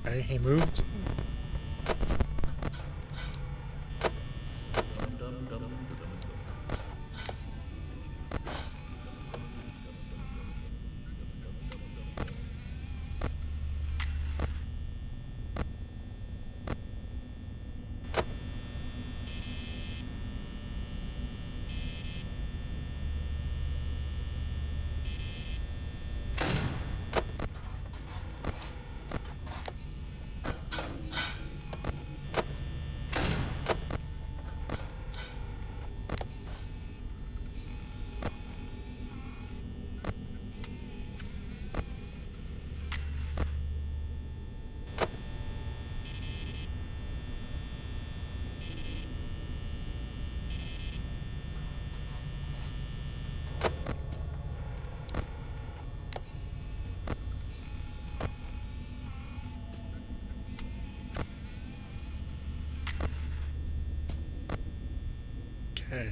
Okay, he moved. Okay.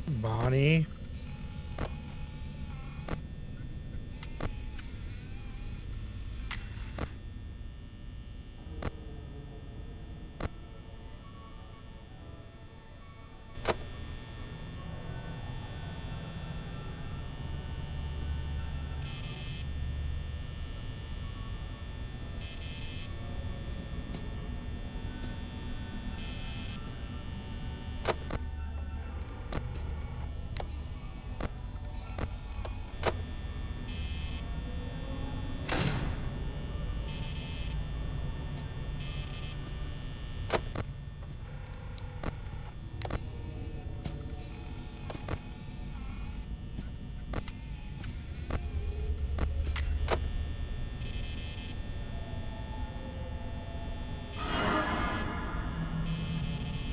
Bonnie.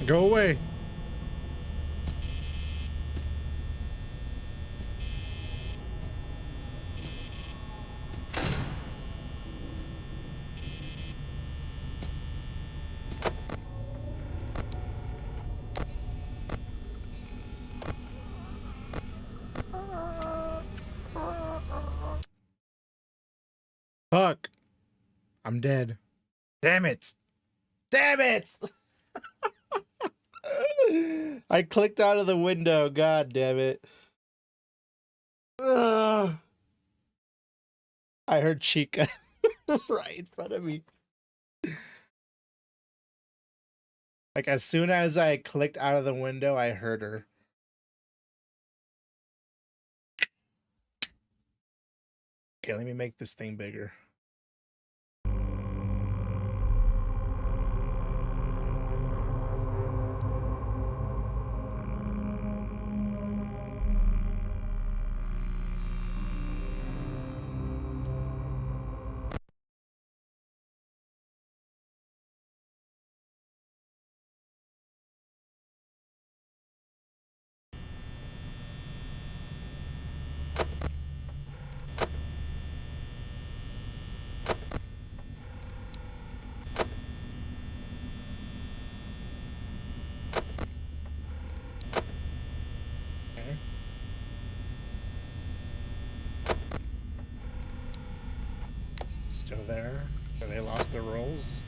Go away. Fuck. I'm dead. Damn it. Damn it. I clicked out of the window. God damn it. Ugh. I heard Chica right in front of me. Like, as soon as I clicked out of the window, I heard her. Okay, let me make this thing bigger. Okay. Still there? So they lost their roles?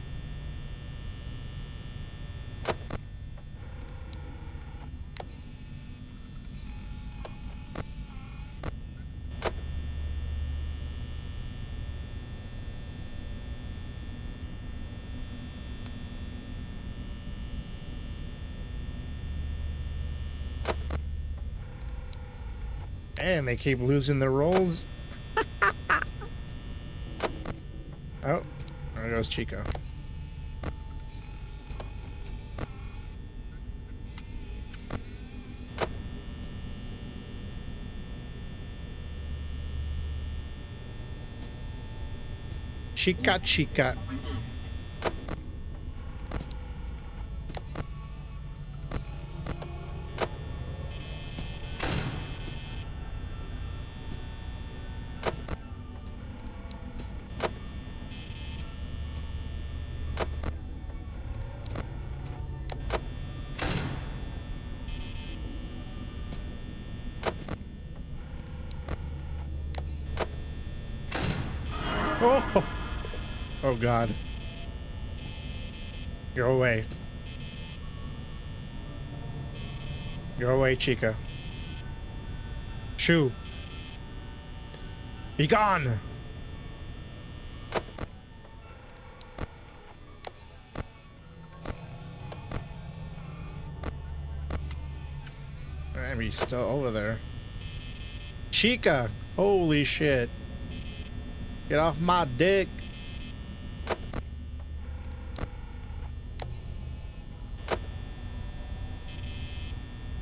And they keep losing their roles. Oh, there goes Chico. Chica, Chica. Oh, oh God. Go away. Go away, Chica. Shoo. Be gone. Damn, he's still over there. Chica. Holy shit. Get off my dick.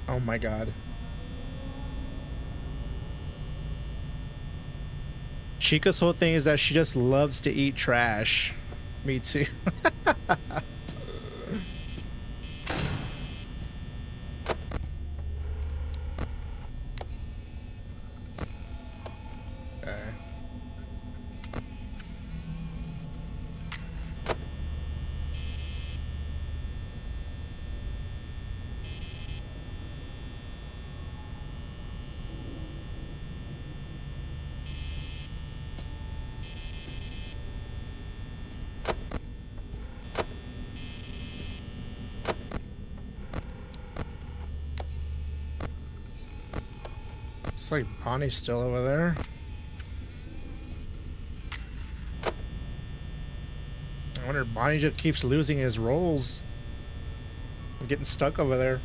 Oh my God. Chica's whole thing is that she just loves to eat trash. Me too. Looks like Bonnie's still over there. I wonder if Bonnie just keeps losing his rolls. I'm getting stuck over there.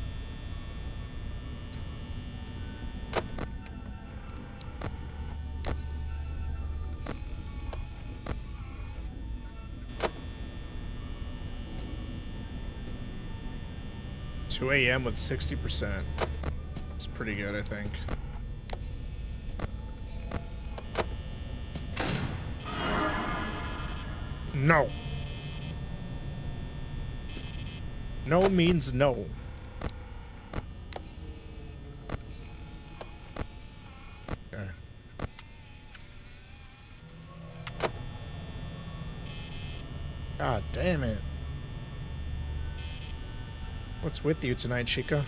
Two AM with 60%. It's pretty good, I think. No. No means no. Okay. God damn it. What's with you tonight, Chica?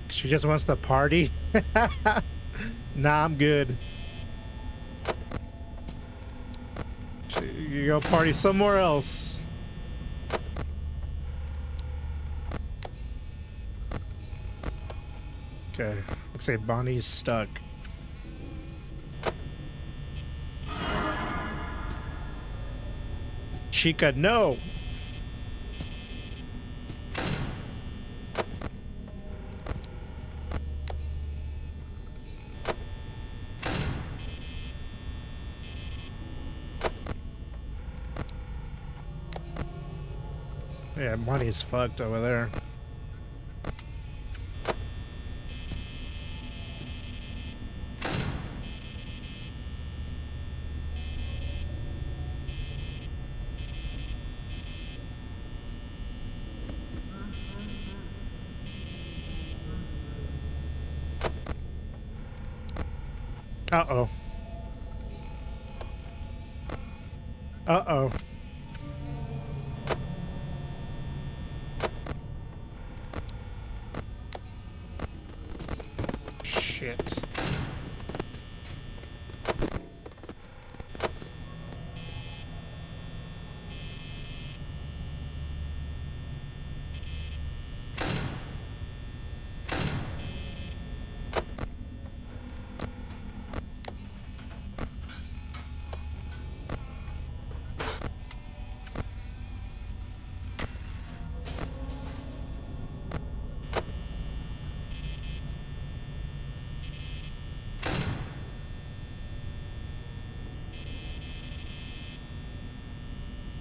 She just wants to party? Nah, I'm good. You go party somewhere else. Okay, looks like Bonnie's stuck. Chica, no! Yeah, Bonnie's fucked over there. Uh-oh. Uh-oh. Shit.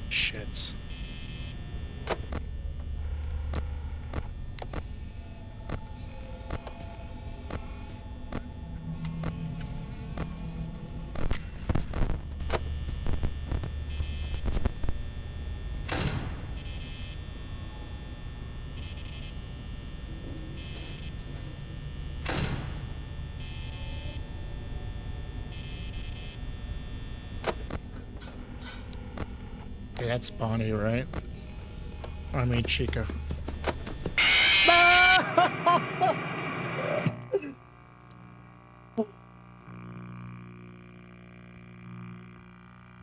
Shit. Okay, that's Bonnie, right? I mean, Chica.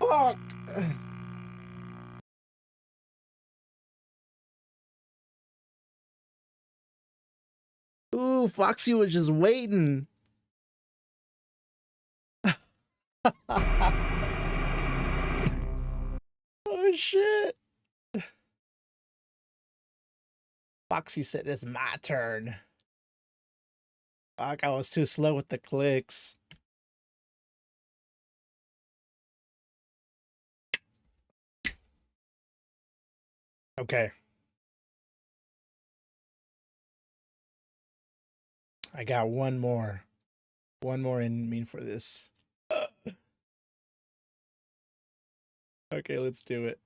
Fuck! Ooh, Foxy was just waiting. Oh shit. Foxy said it's my turn. Fuck, I was too slow with the clicks. Okay. I got one more. One more in me for this. Okay, let's do it.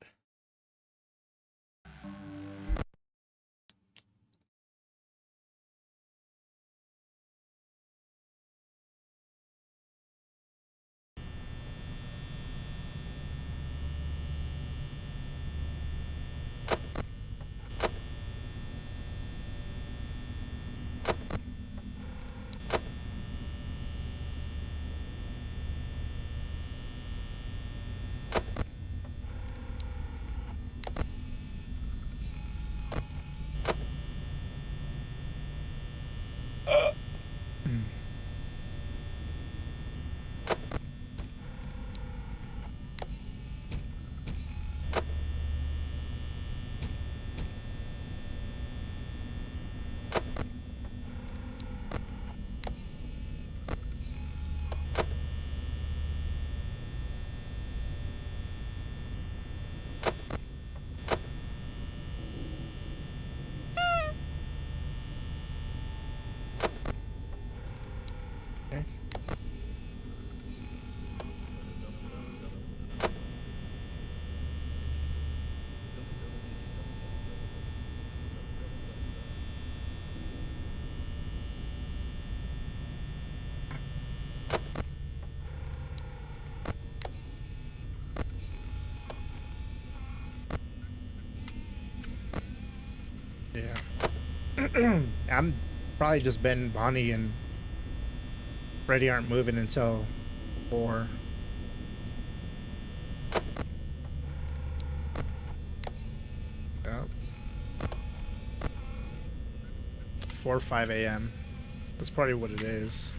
Yeah. I'm probably just betting Bonnie and Freddy aren't moving until 4. Yep. 4 or 5 a.m. That's probably what it is.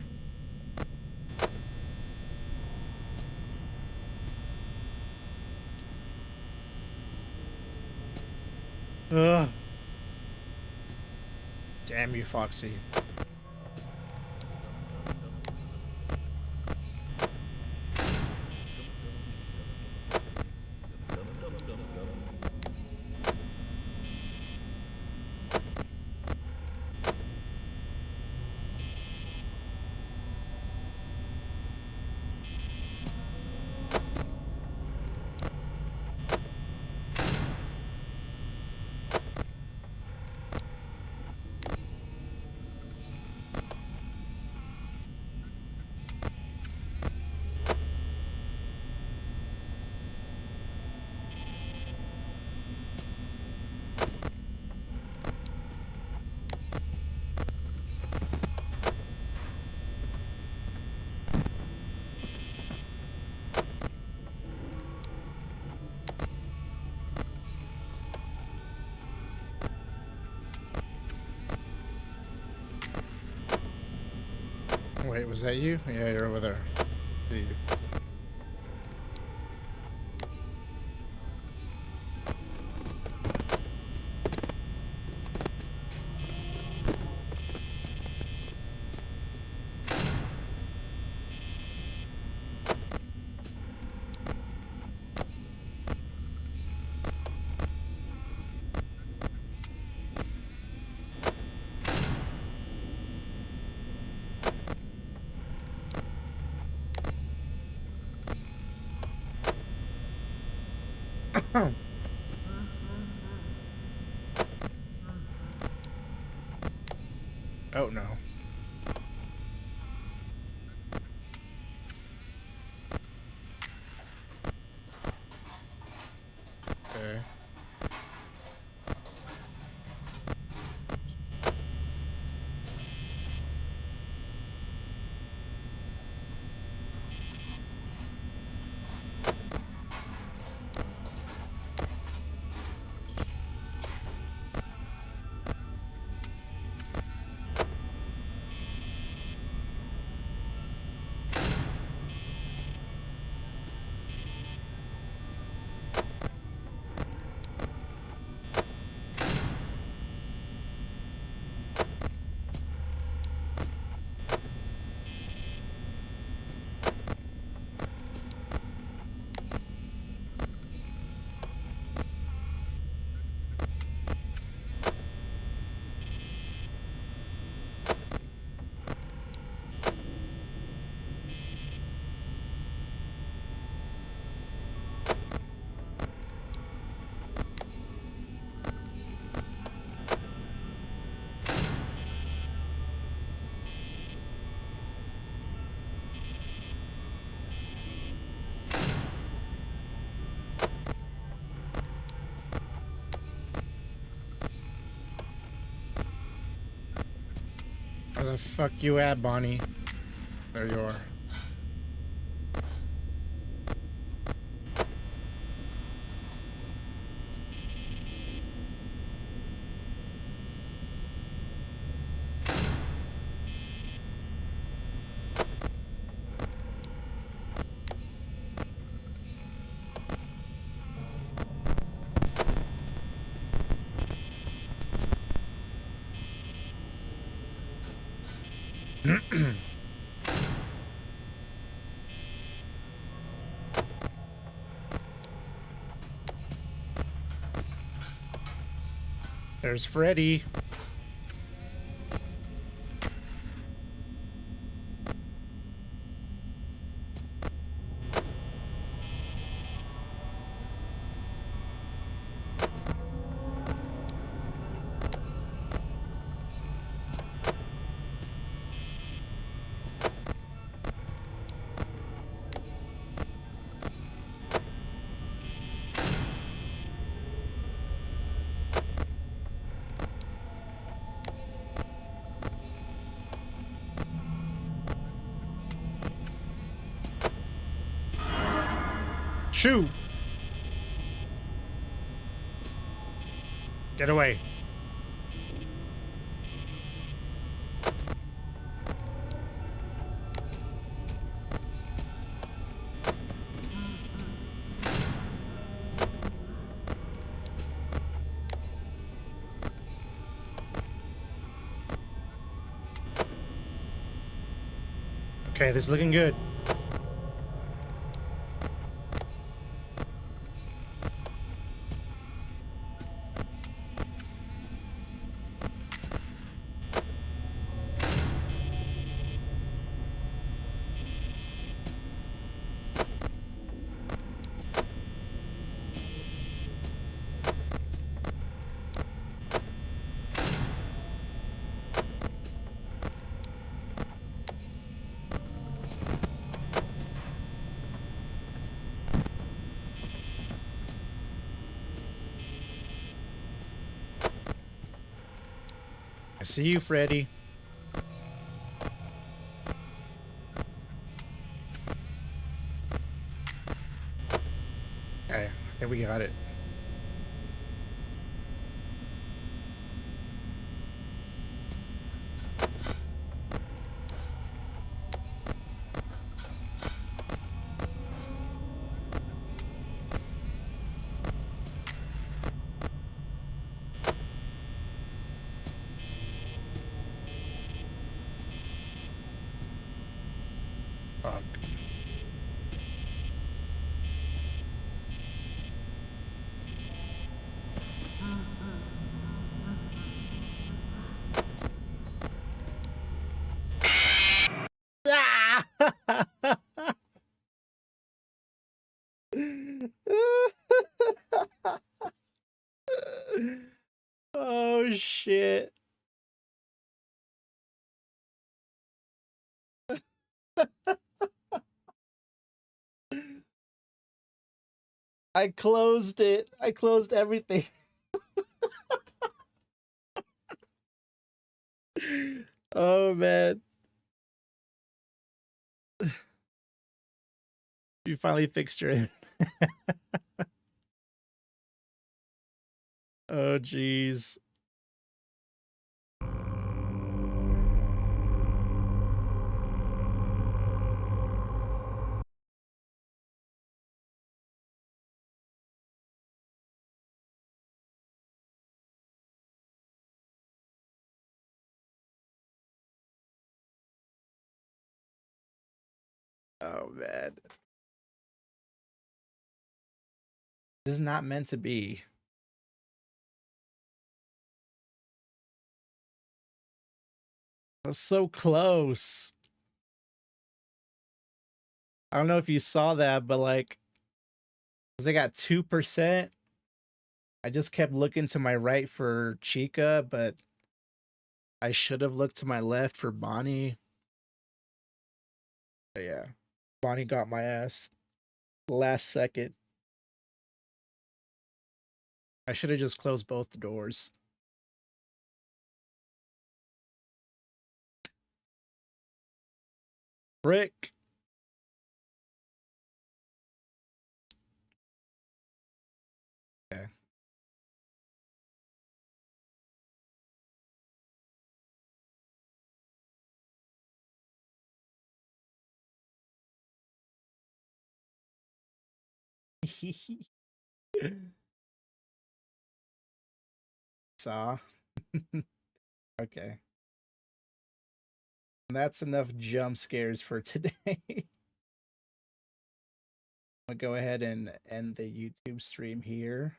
Ugh. Damn you, Foxy. Wait, was that you? Yeah, you're over there. See you. Oh no. Okay. Where the fuck you at, Bonnie? There you are. There's Freddy. Shoo! Get away. Okay, this is looking good. I see you, Freddy. Okay, I think we got it. Fuck. Ah! Oh shit. I closed it. I closed everything. Oh man. You finally fixed your Oh jeez. Oh man. This is not meant to be. That's so close. I don't know if you saw that, but like, 'cause I got 2%. I just kept looking to my right for Chica, but I should have looked to my left for Bonnie. But yeah, Bonnie got my ass last second. I should have just closed both the doors. Brick. Okay. Saw. Okay. And that's enough jump scares for today. I'll go ahead and end the YouTube stream here.